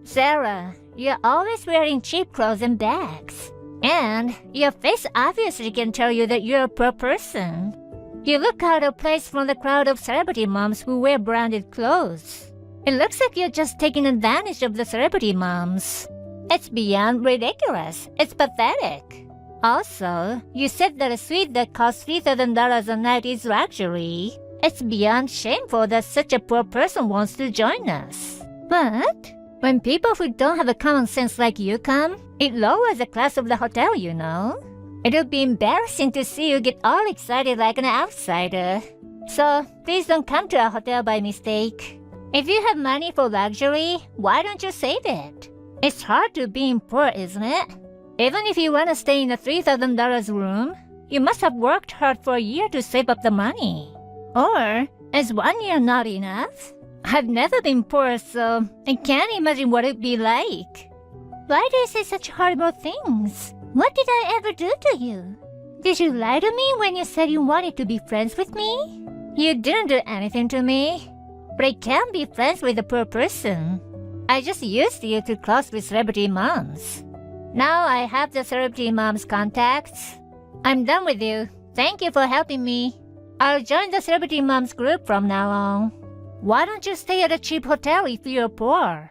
Sarah, you're always wearing cheap clothes and bags. And your face obviously can tell you that you're a poor person. You look out of place from the crowd of celebrity moms who wear branded clothes. It looks like you're just taking advantage of the celebrity moms. It's beyond ridiculous. It's pathetic. Also, you said that a suite that costs $3,000 a night is luxury. It's beyond shameful that such a poor person wants to join us. But when people who don't have a common sense like you come, it lowers the class of the hotel, you know. It'll be embarrassing to see you get all excited like an outsider. So please don't come to our hotel by mistake. If you have money for luxury, why don't you save it? It's hard to being poor, isn't it? Even if you want to stay in a $3,000 room, you must have worked hard for a year to save up the money. Or is 1 year not enough? I've never been poor, so I can't imagine what it'd be like. Why do you say such horrible things? What did I ever do to you? Did you lie to me when you said you wanted to be friends with me? You didn't do anything to me. But I can't be friends with a poor person. I just used you to close with celebrity moms. Now I have the celebrity moms' contacts. I'm done with you. Thank you for helping me. I'll join the celebrity moms group from now on. Why don't you stay at a cheap hotel if you're poor?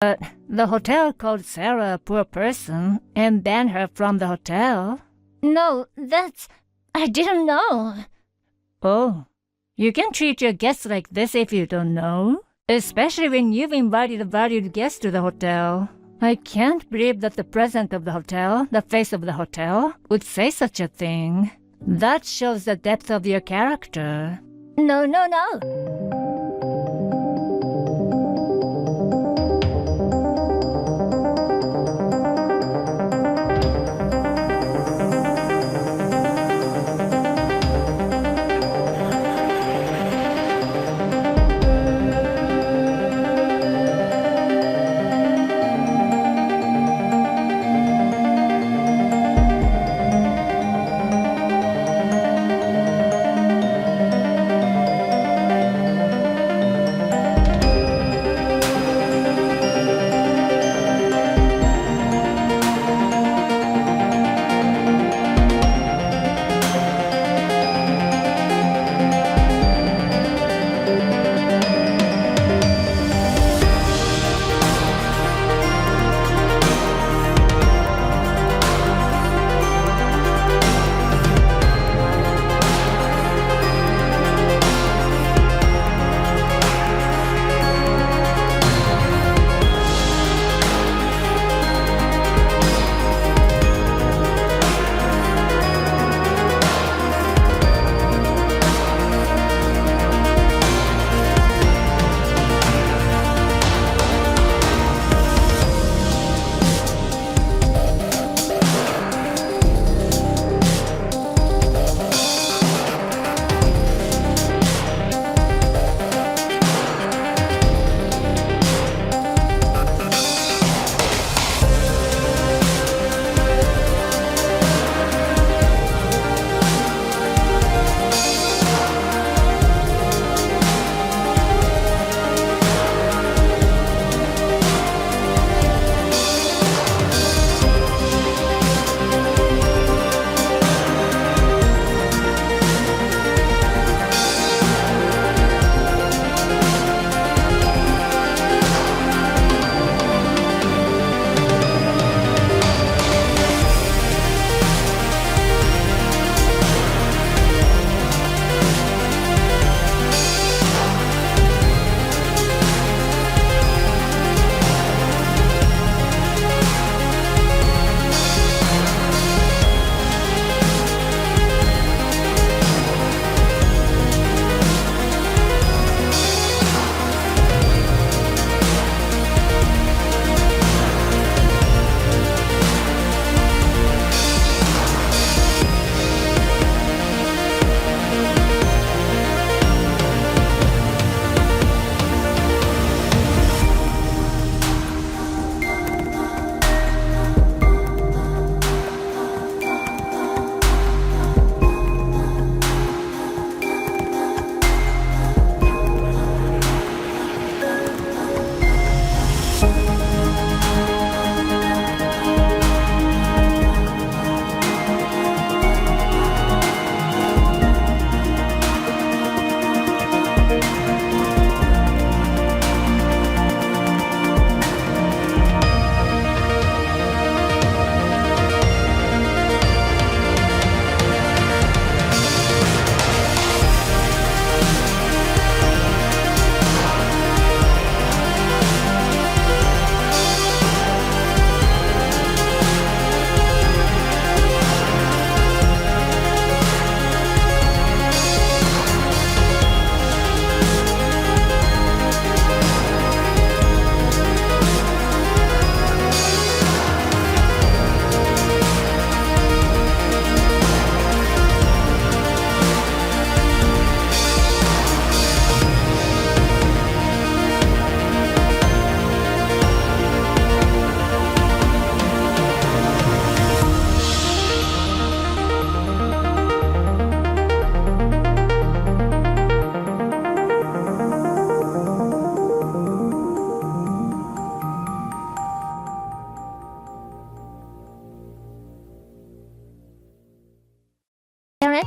But the hotel called Sarah a poor person and banned her from the hotel. No, I didn't know. Oh, you can treat your guests like this if you don't know. Especially when you've invited a valued guest to the hotel. I can't believe that the president of the hotel, the face of the hotel, would say such a thing. That shows the depth of your character. No.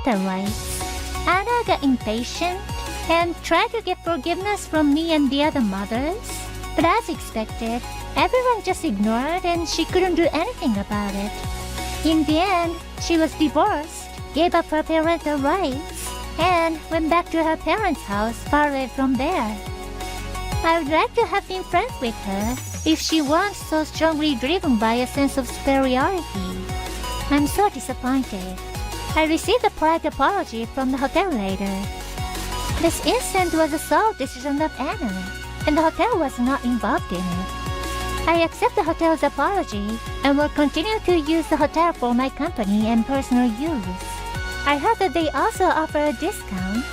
Otherwise, Anna got impatient and tried to get forgiveness from me and the other mothers. But as expected, Everyone just ignored and she couldn't do anything about it. In the end, she was divorced, gave up her parental rights, and went back to her parents' house far away from there. I would like to have been friends with her if she weren't so strongly driven by a sense of superiority. I'm so disappointed. I received a polite apology from the hotel later. This incident was the sole decision of Anna, and the hotel was not involved in it. I accept the hotel's apology and will continue to use the hotel for my company and personal use. I heard that they also offer a discount,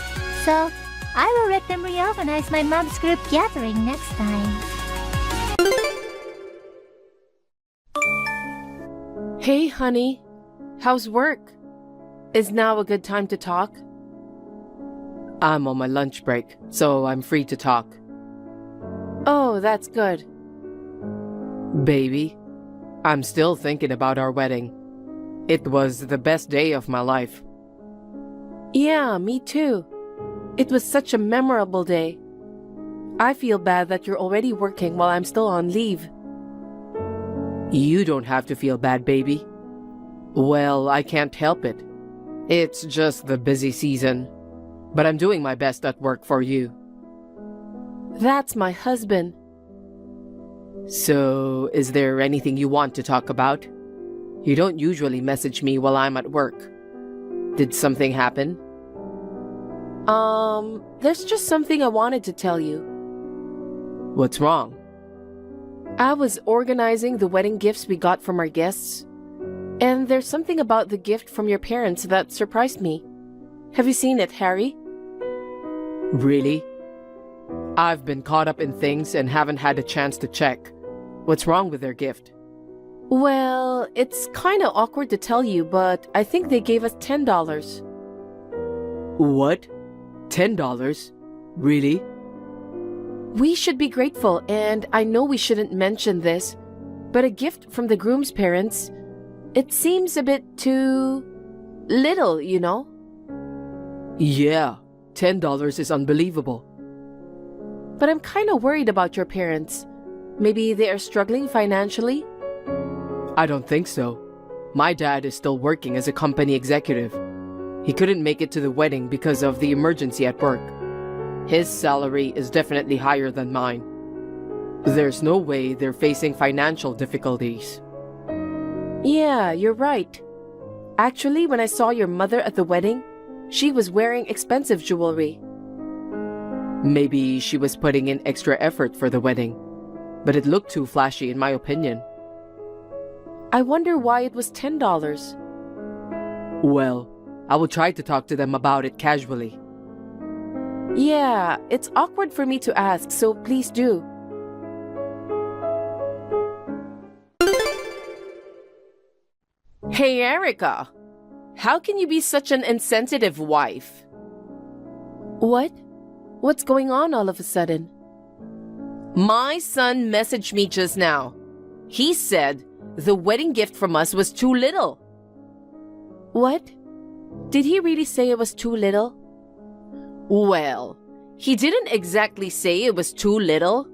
so I will let them reorganize my mom's group gathering next time. Hey, honey. How's work? Is now a good time to talk? I'm on my lunch break, so I'm free to talk. Oh, that's good. Baby, I'm still thinking about our wedding. It was the best day of my life. Yeah, me too. It was such a memorable day. I feel bad that you're already working while I'm still on leave. You don't have to feel bad, baby. Well, I can't help it. It's just the busy season. But I'm doing my best at work for you. That's my husband. So, is there anything you want to talk about? You don't usually message me while I'm at work. Did something happen? There's just something I wanted to tell you. What's wrong? I was organizing the wedding gifts we got from our guests, and there's something about the gift from your parents that surprised me. Have you seen it, Harry? Really? I've been caught up in things and haven't had a chance to check. What's wrong with their gift? Well, it's kinda awkward to tell you, but I think they gave us $10. What? $10? Really? We should be grateful, and I know we shouldn't mention this, but a gift from the groom's parents, it seems a bit too little, you know? Yeah, $10 is unbelievable. But I'm kind of worried about your parents. Maybe they are struggling financially? I don't think so. My dad is still working as a company executive. He couldn't make it to the wedding because of the emergency at work. His salary is definitely higher than mine. There's no way they're facing financial difficulties. Yeah, you're right. Actually, when I saw your mother at the wedding, she was wearing expensive jewelry. Maybe she was putting in extra effort for the wedding, but it looked too flashy in my opinion. I wonder why it was $10. Well, I will try to talk to them about it casually. Yeah, it's awkward for me to ask, so please do. Hey, Erica. How can you be such an insensitive wife? What? What's going on all of a sudden? My son messaged me just now. He said the wedding gift from us was too little. What? Did he really say it was too little? Well, he didn't exactly say it was too little,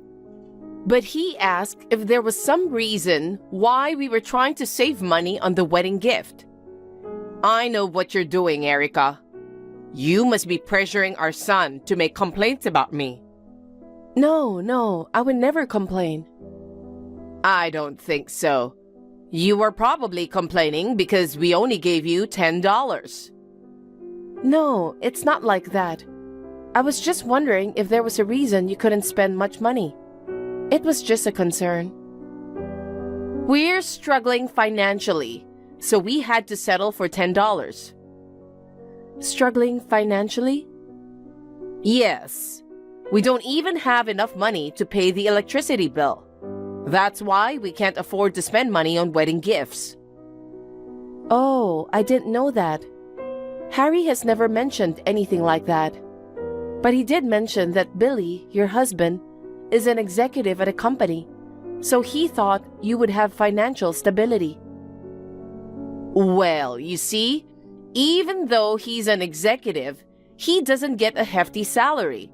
but he asked if there was some reason why we were trying to save money on the wedding gift. I know what you're doing, Erica. You must be pressuring our son to make complaints about me. No, I would never complain. I don't think so. You were probably complaining because we only gave you $10. No, it's not like that. I was just wondering if there was a reason you couldn't spend much money. It was just a concern. We're struggling financially, so we had to settle for $10. Struggling financially? Yes. We don't even have enough money to pay the electricity bill. That's why we can't afford to spend money on wedding gifts. Oh, I didn't know that. Harry has never mentioned anything like that. But he did mention that Billy, your husband, is an executive at a company, so he thought you would have financial stability. Well, you see, even though he's an executive, he doesn't get a hefty salary.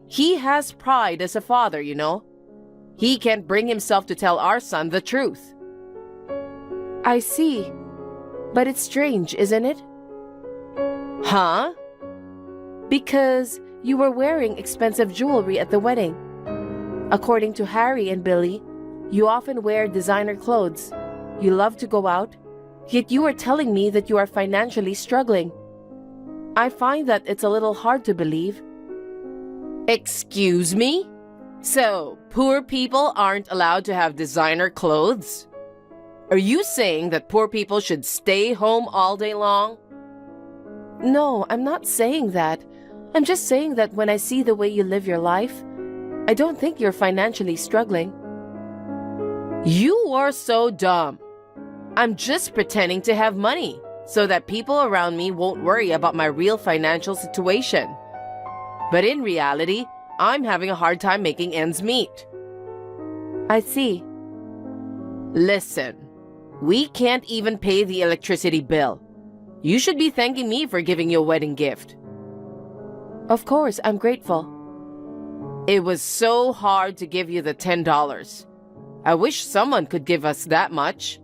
He has pride as a father, you know. He can't bring himself to tell our son the truth. I see. But it's strange, isn't it? Huh? Because you were wearing expensive jewelry at the wedding. According to Harry and Billy, you often wear designer clothes. You love to go out, yet you are telling me that you are financially struggling. I find that it's a little hard to believe. Excuse me? So, poor people aren't allowed to have designer clothes? Are you saying that poor people should stay home all day long? No, I'm not saying that. I'm just saying that when I see the way you live your life, I don't think you're financially struggling. You are so dumb. I'm just pretending to have money so that people around me won't worry about my real financial situation. But in reality, I'm having a hard time making ends meet. I see. Listen, we can't even pay the electricity bill. You should be thanking me for giving you a wedding gift. Of course, I'm grateful. It was so hard to give you the $10. I wish someone could give us that much.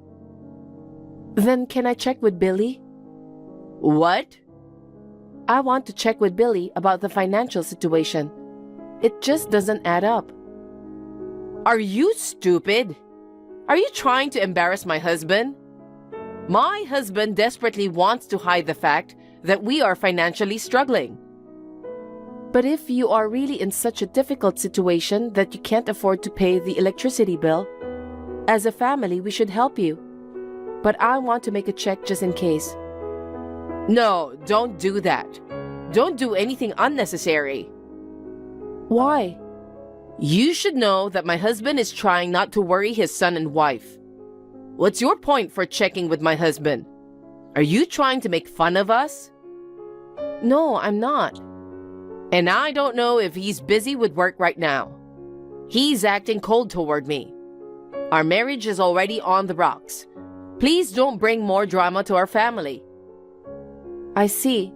Then can I check with Billy? What? I want to check with Billy about the financial situation. It just doesn't add up. Are you stupid? Are you trying to embarrass my husband? My husband desperately wants to hide the fact that we are financially struggling. But if you are really in such a difficult situation that you can't afford to pay the electricity bill, as a family, we should help you. But I want to make a check just in case. No, don't do that. Don't do anything unnecessary. Why? You should know that my husband is trying not to worry his son and wife. What's your point for checking with my husband? Are you trying to make fun of us? No, I'm not. And I don't know if he's busy with work right now. He's acting cold toward me. Our marriage is already on the rocks. Please don't bring more drama to our family. I see.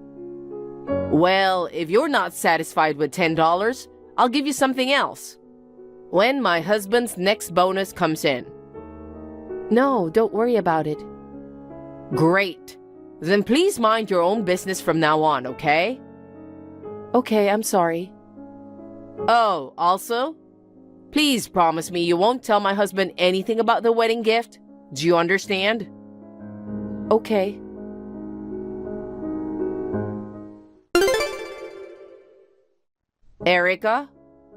Well, if you're not satisfied with $10, I'll give you something else. When my husband's next bonus comes in. No, don't worry about it. Great. Then please mind your own business from now on, okay? Okay, I'm sorry. Oh, also, please promise me you won't tell my husband anything about the wedding gift. Do you understand? Okay. Erica,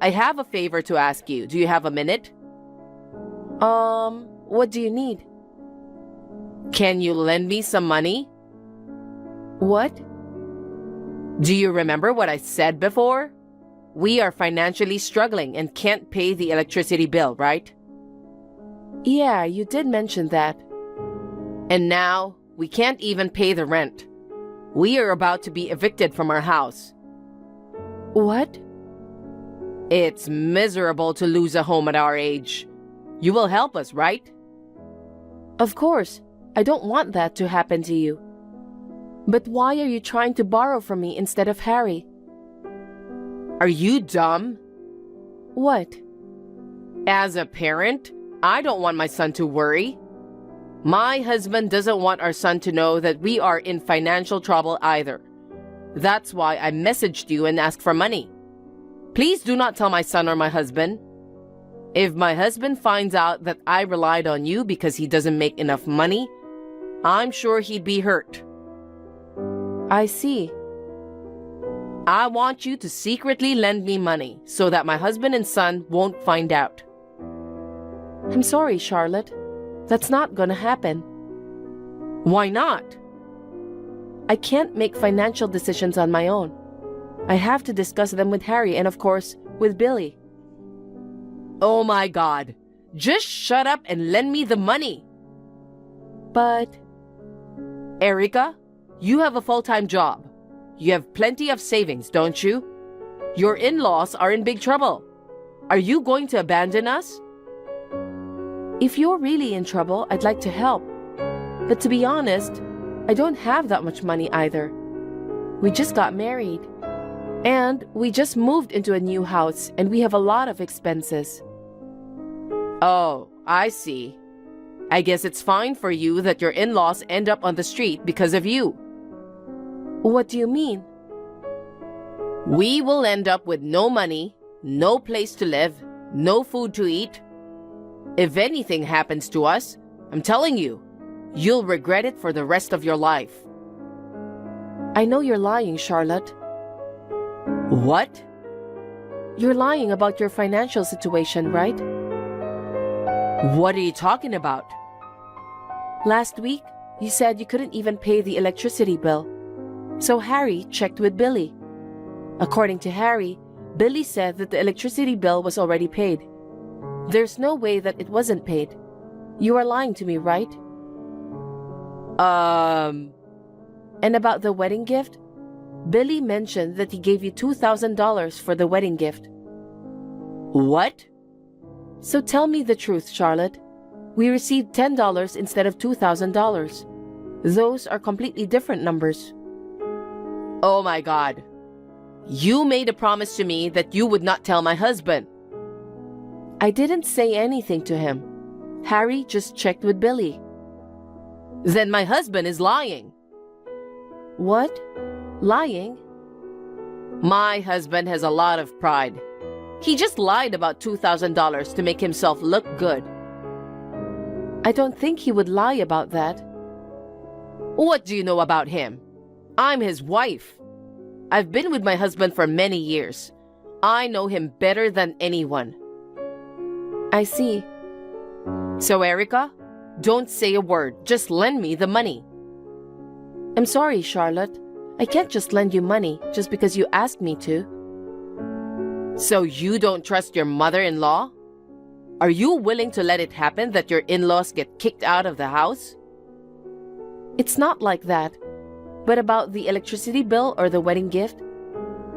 I have a favor to ask you. Do you have a minute? What do you need? Can you lend me some money? What? Do you remember what I said before? We are financially struggling and can't pay the electricity bill, right? Yeah, you did mention that. And now, we can't even pay the rent. We are about to be evicted from our house. What? It's miserable to lose a home at our age. You will help us, right? Of course. I don't want that to happen to you. But why are you trying to borrow from me instead of Harry? Are you dumb? What? As a parent, I don't want my son to worry. My husband doesn't want our son to know that we are in financial trouble either. That's why I messaged you and asked for money. Please do not tell my son or my husband. If my husband finds out that I relied on you because he doesn't make enough money, I'm sure he'd be hurt. I see. I want you to secretly lend me money so that my husband and son won't find out. I'm sorry, Charlotte. That's not gonna happen. Why not? I can't make financial decisions on my own. I have to discuss them with Harry and, of course, with Billy. Oh my God. Just shut up and lend me the money. But... Erica, you have a full-time job. You have plenty of savings, don't you? Your in-laws are in big trouble. Are you going to abandon us? If you're really in trouble, I'd like to help. But to be honest, I don't have that much money either. We just got married. And we just moved into a new house and we have a lot of expenses. Oh, I see. I guess it's fine for you that your in-laws end up on the street because of you. What do you mean? We will end up with no money, no place to live, no food to eat. If anything happens to us, I'm telling you, you'll regret it for the rest of your life. I know you're lying, Charlotte. What? You're lying about your financial situation, right? What are you talking about? Last week, you said you couldn't even pay the electricity bill. So Harry checked with Billy. According to Harry, Billy said that the electricity bill was already paid. There's no way that it wasn't paid. You are lying to me, right? And about the wedding gift? Billy mentioned that he gave you $2,000 for the wedding gift. What? So tell me the truth, Charlotte. We received $10 instead of $2,000. Those are completely different numbers. Oh my God. You made a promise to me that you would not tell my husband. I didn't say anything to him. Harry just checked with Billy. Then my husband is lying. What? Lying? My husband has a lot of pride. He just lied about $2,000 to make himself look good. I don't think he would lie about that. What do you know about him? I'm his wife. I've been with my husband for many years. I know him better than anyone. I see. So, Erica, don't say a word. Just lend me the money. I'm sorry, Charlotte. I can't just lend you money just because you asked me to. So you don't trust your mother-in-law? Are you willing to let it happen that your in-laws get kicked out of the house? It's not like that. But about the electricity bill or the wedding gift,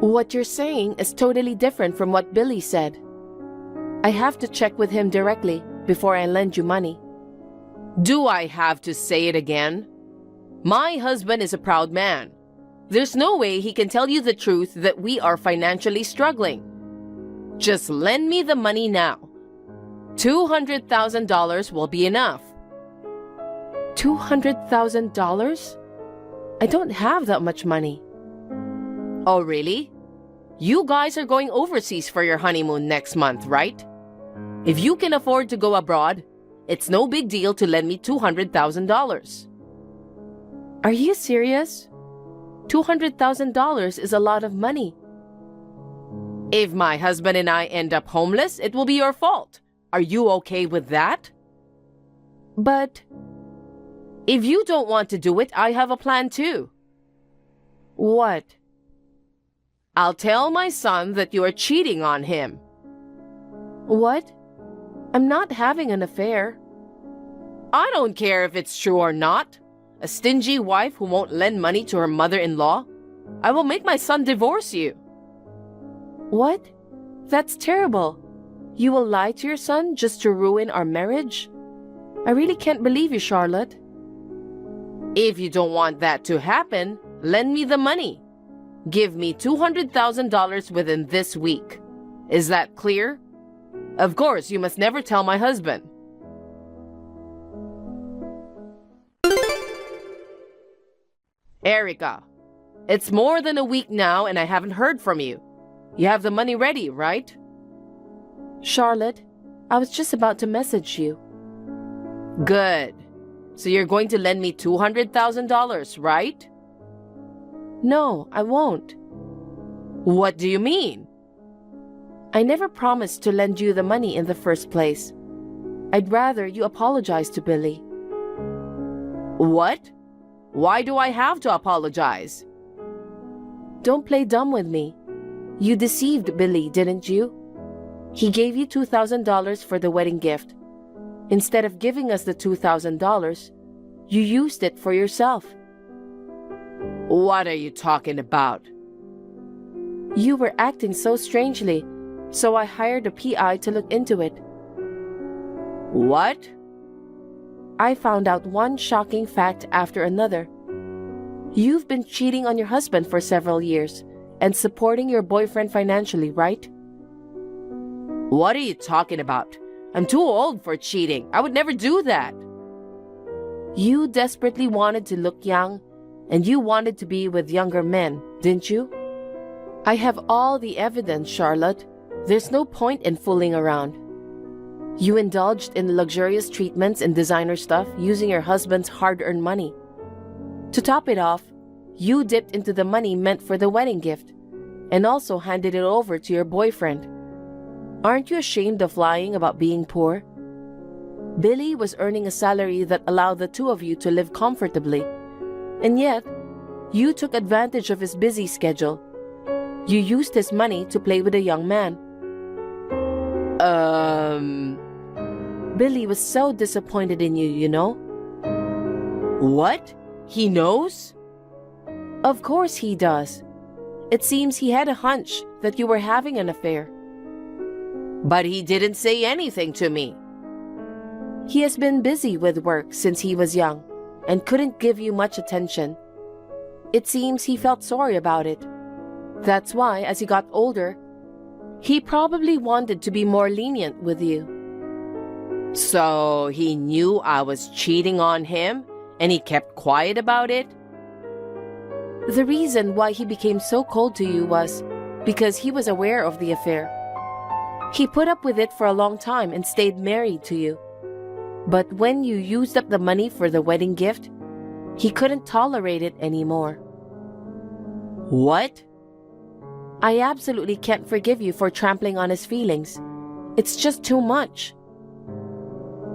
what you're saying is totally different from what Billy said. I have to check with him directly before I lend you money. Do I have to say it again? My husband is a proud man. There's no way he can tell you the truth that we are financially struggling. Just lend me the money now. $200,000 will be enough. $200,000? I don't have that much money. Oh, really? You guys are going overseas for your honeymoon next month, right? If you can afford to go abroad, it's no big deal to lend me $200,000. Are you serious? $200,000 is a lot of money. If my husband and I end up homeless, it will be your fault. Are you okay with that? But if you don't want to do it, I have a plan too. What? I'll tell my son that you are cheating on him. What? I'm not having an affair. I don't care if it's true or not. A stingy wife who won't lend money to her mother-in-law? I will make my son divorce you. What? That's terrible. You will lie to your son just to ruin our marriage? I really can't believe you, Charlotte. If you don't want that to happen, lend me the money. Give me $200,000 within this week. Is that clear? Of course, you must never tell my husband. Erica, it's more than a week now and I haven't heard from you. You have the money ready, right? Charlotte, I was just about to message you. Good. So you're going to lend me $200,000, right? No, I won't. What do you mean? I never promised to lend you the money in the first place. I'd rather you apologize to Billy. What? Why do I have to apologize? Don't play dumb with me. You deceived Billy, didn't you? He gave you $2,000 for the wedding gift. Instead of giving us the $2,000, you used it for yourself. What are you talking about? You were acting so strangely, so I hired a PI to look into it. What? I found out one shocking fact after another. You've been cheating on your husband for several years and supporting your boyfriend financially, right? What are you talking about? I'm too old for cheating. I would never do that. You desperately wanted to look young, and you wanted to be with younger men, didn't you? I have all the evidence, Charlotte. There's no point in fooling around. You indulged in luxurious treatments and designer stuff using your husband's hard-earned money. To top it off, you dipped into the money meant for the wedding gift and also handed it over to your boyfriend. Aren't you ashamed of lying about being poor? Billy was earning a salary that allowed the two of you to live comfortably, and yet you took advantage of his busy schedule. You used his money to play with a young man. Billy was so disappointed in you, you know? What? He knows? Of course he does. It seems he had a hunch that you were having an affair. But he didn't say anything to me. He has been busy with work since he was young and couldn't give you much attention. It seems he felt sorry about it. That's why, as he got older, he probably wanted to be more lenient with you. So he knew I was cheating on him and he kept quiet about it? The reason why he became so cold to you was because he was aware of the affair. He put up with it for a long time and stayed married to you. But when you used up the money for the wedding gift, he couldn't tolerate it anymore. What? I absolutely can't forgive you for trampling on his feelings. It's just too much.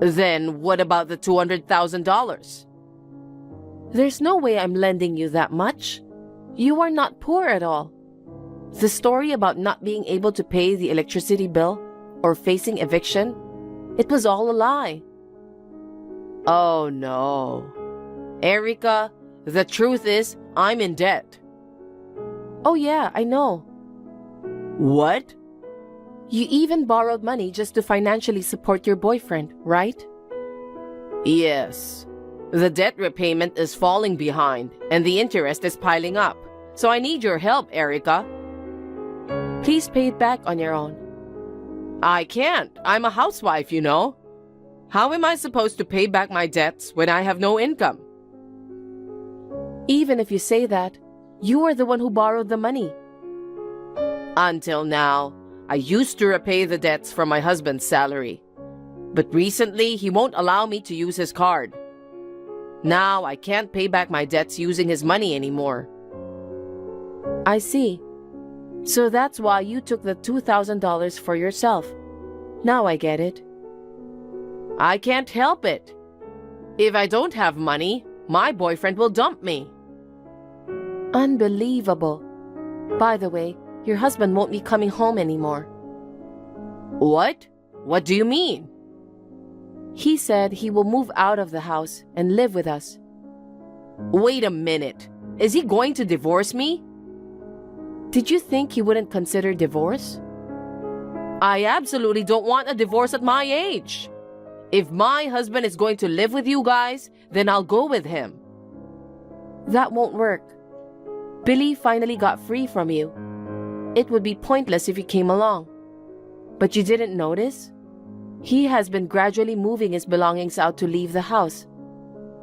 Then what about the $200,000? There's no way I'm lending you that much. You are not poor at all. The story about not being able to pay the electricity bill or facing eviction, it was all a lie. Oh no. Erica, the truth is, I'm in debt. Oh yeah, I know. What? You even borrowed money just to financially support your boyfriend, right? Yes. The debt repayment is falling behind and the interest is piling up. So I need your help, Erica. Please pay it back on your own. I can't. I'm a housewife, you know. How am I supposed to pay back my debts when I have no income? Even if you say that, you are the one who borrowed the money. Until now, I used to repay the debts from my husband's salary. But recently, he won't allow me to use his card. Now, I can't pay back my debts using his money anymore. I see. So that's why you took the $2,000 for yourself. Now I get it. I can't help it. If I don't have money, my boyfriend will dump me. Unbelievable. By the way, your husband won't be coming home anymore. What? What do you mean? He said he will move out of the house and live with us. Wait a minute. Is he going to divorce me? Did you think he wouldn't consider divorce? I absolutely don't want a divorce at my age. If my husband is going to live with you guys, then I'll go with him. That won't work. Billy finally got free from you. It would be pointless if you came along. But you didn't notice? He has been gradually moving his belongings out to leave the house.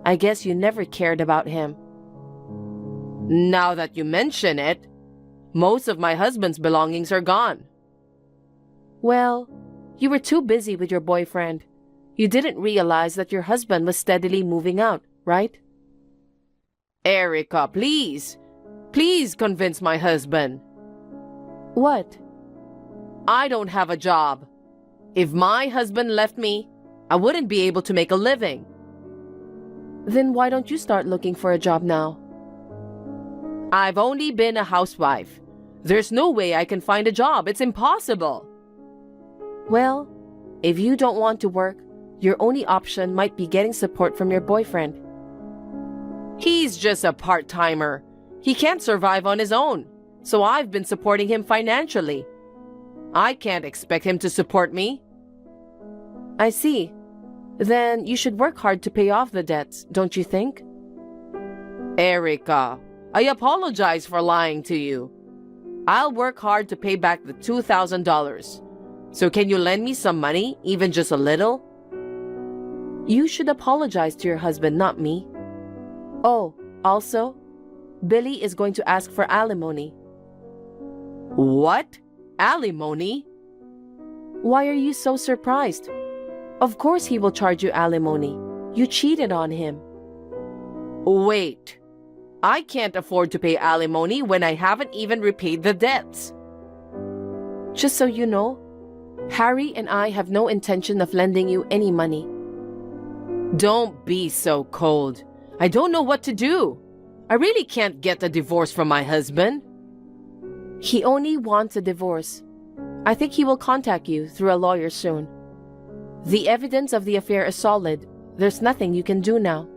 I guess you never cared about him. Now that you mention it, most of my husband's belongings are gone. Well, you were too busy with your boyfriend. You didn't realize that your husband was steadily moving out, right? Erica, please. Please convince my husband. What? I don't have a job. If my husband left me, I wouldn't be able to make a living. Then why don't you start looking for a job now? I've only been a housewife. There's no way I can find a job. It's impossible. Well, if you don't want to work, your only option might be getting support from your boyfriend. He's just a part-timer. He can't survive on his own, so I've been supporting him financially. I can't expect him to support me. I see. Then you should work hard to pay off the debts, don't you think? Erica, I apologize for lying to you. I'll work hard to pay back the $2,000. So can you lend me some money, even just a little? You should apologize to your husband, not me. Oh, also, Billy is going to ask for alimony. What? Alimony? Why are you so surprised? Of course he will charge you alimony. You cheated on him. Wait. I can't afford to pay alimony when I haven't even repaid the debts. Just so you know, Harry and I have no intention of lending you any money. Don't be so cold. I don't know what to do. I really can't get a divorce from my husband. He only wants a divorce. I think he will contact you through a lawyer soon. The evidence of the affair is solid. There's nothing you can do now.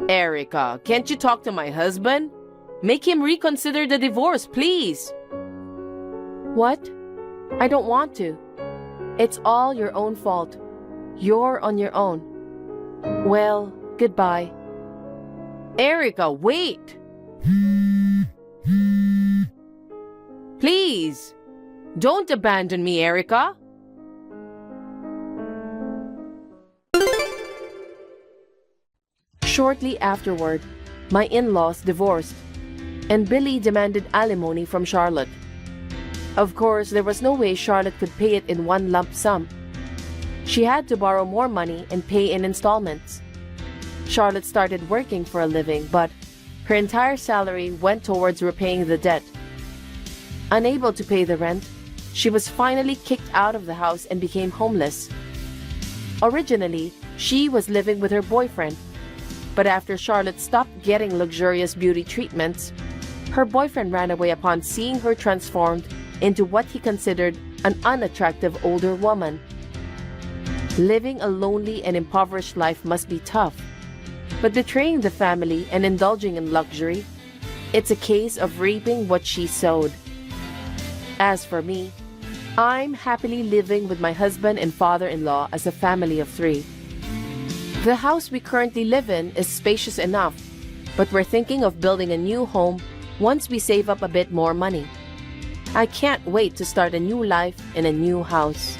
Erica, can't you talk to my husband? Make him reconsider the divorce, please. What? I don't want to. It's all your own fault. You're on your own. Well, goodbye. Erica, wait! Please, don't abandon me, Erica. Shortly afterward, my in-laws divorced, and Billy demanded alimony from Charlotte. Of course, there was no way Charlotte could pay it in one lump sum. She had to borrow more money and pay in installments. Charlotte started working for a living, but her entire salary went towards repaying the debt. Unable to pay the rent, she was finally kicked out of the house and became homeless. Originally, she was living with her boyfriend, but after Charlotte stopped getting luxurious beauty treatments, her boyfriend ran away upon seeing her transformed into what he considered an unattractive older woman. Living a lonely and impoverished life must be tough, but betraying the family and indulging in luxury, it's a case of reaping what she sowed. As for me, I'm happily living with my husband and father-in-law as a family of 3. The house we currently live in is spacious enough, but we're thinking of building a new home once we save up a bit more money. I can't wait to start a new life in a new house.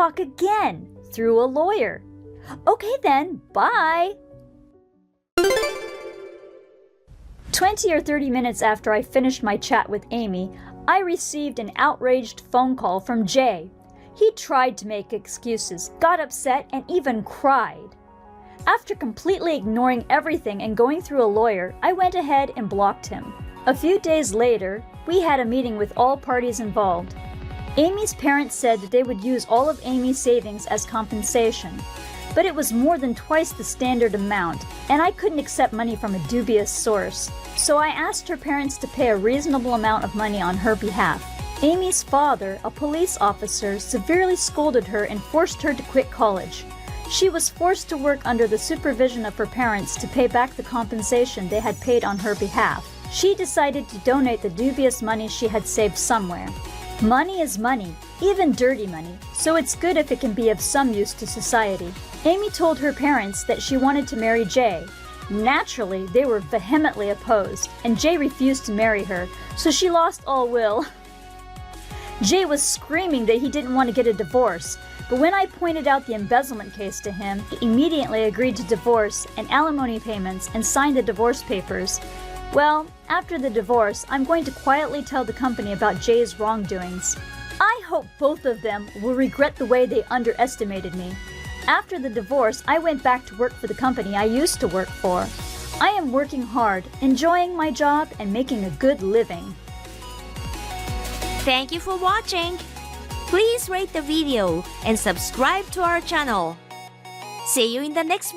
talk again through a lawyer. Okay then, bye. 20 or 30 minutes after I finished my chat with Amy, I received an outraged phone call from Jay. He tried to make excuses, got upset, and even cried. After completely ignoring everything and going through a lawyer, I went ahead and blocked him. A few days later, we had a meeting with all parties involved. Amy's parents said that they would use all of Amy's savings as compensation, but it was more than twice the standard amount, and I couldn't accept money from a dubious source, so I asked her parents to pay a reasonable amount of money on her behalf. Amy's father, a police officer, severely scolded her and forced her to quit college. She was forced to work under the supervision of her parents to pay back the compensation they had paid on her behalf. She decided to donate the dubious money she had saved somewhere. Money is money, even dirty money, so it's good if it can be of some use to society. Amy told her parents that she wanted to marry Jay. Naturally, they were vehemently opposed, and Jay refused to marry her, so she lost all will. Jay was screaming that he didn't want to get a divorce, but when I pointed out the embezzlement case to him, he immediately agreed to divorce and alimony payments and signed the divorce papers. Well, after the divorce, I'm going to quietly tell the company about Jay's wrongdoings. I hope both of them will regret the way they underestimated me. After the divorce, I went back to work for the company I used to work for. I am working hard, enjoying my job, and making a good living. Thank you for watching. Please rate the video and subscribe to our channel. See you in the next video.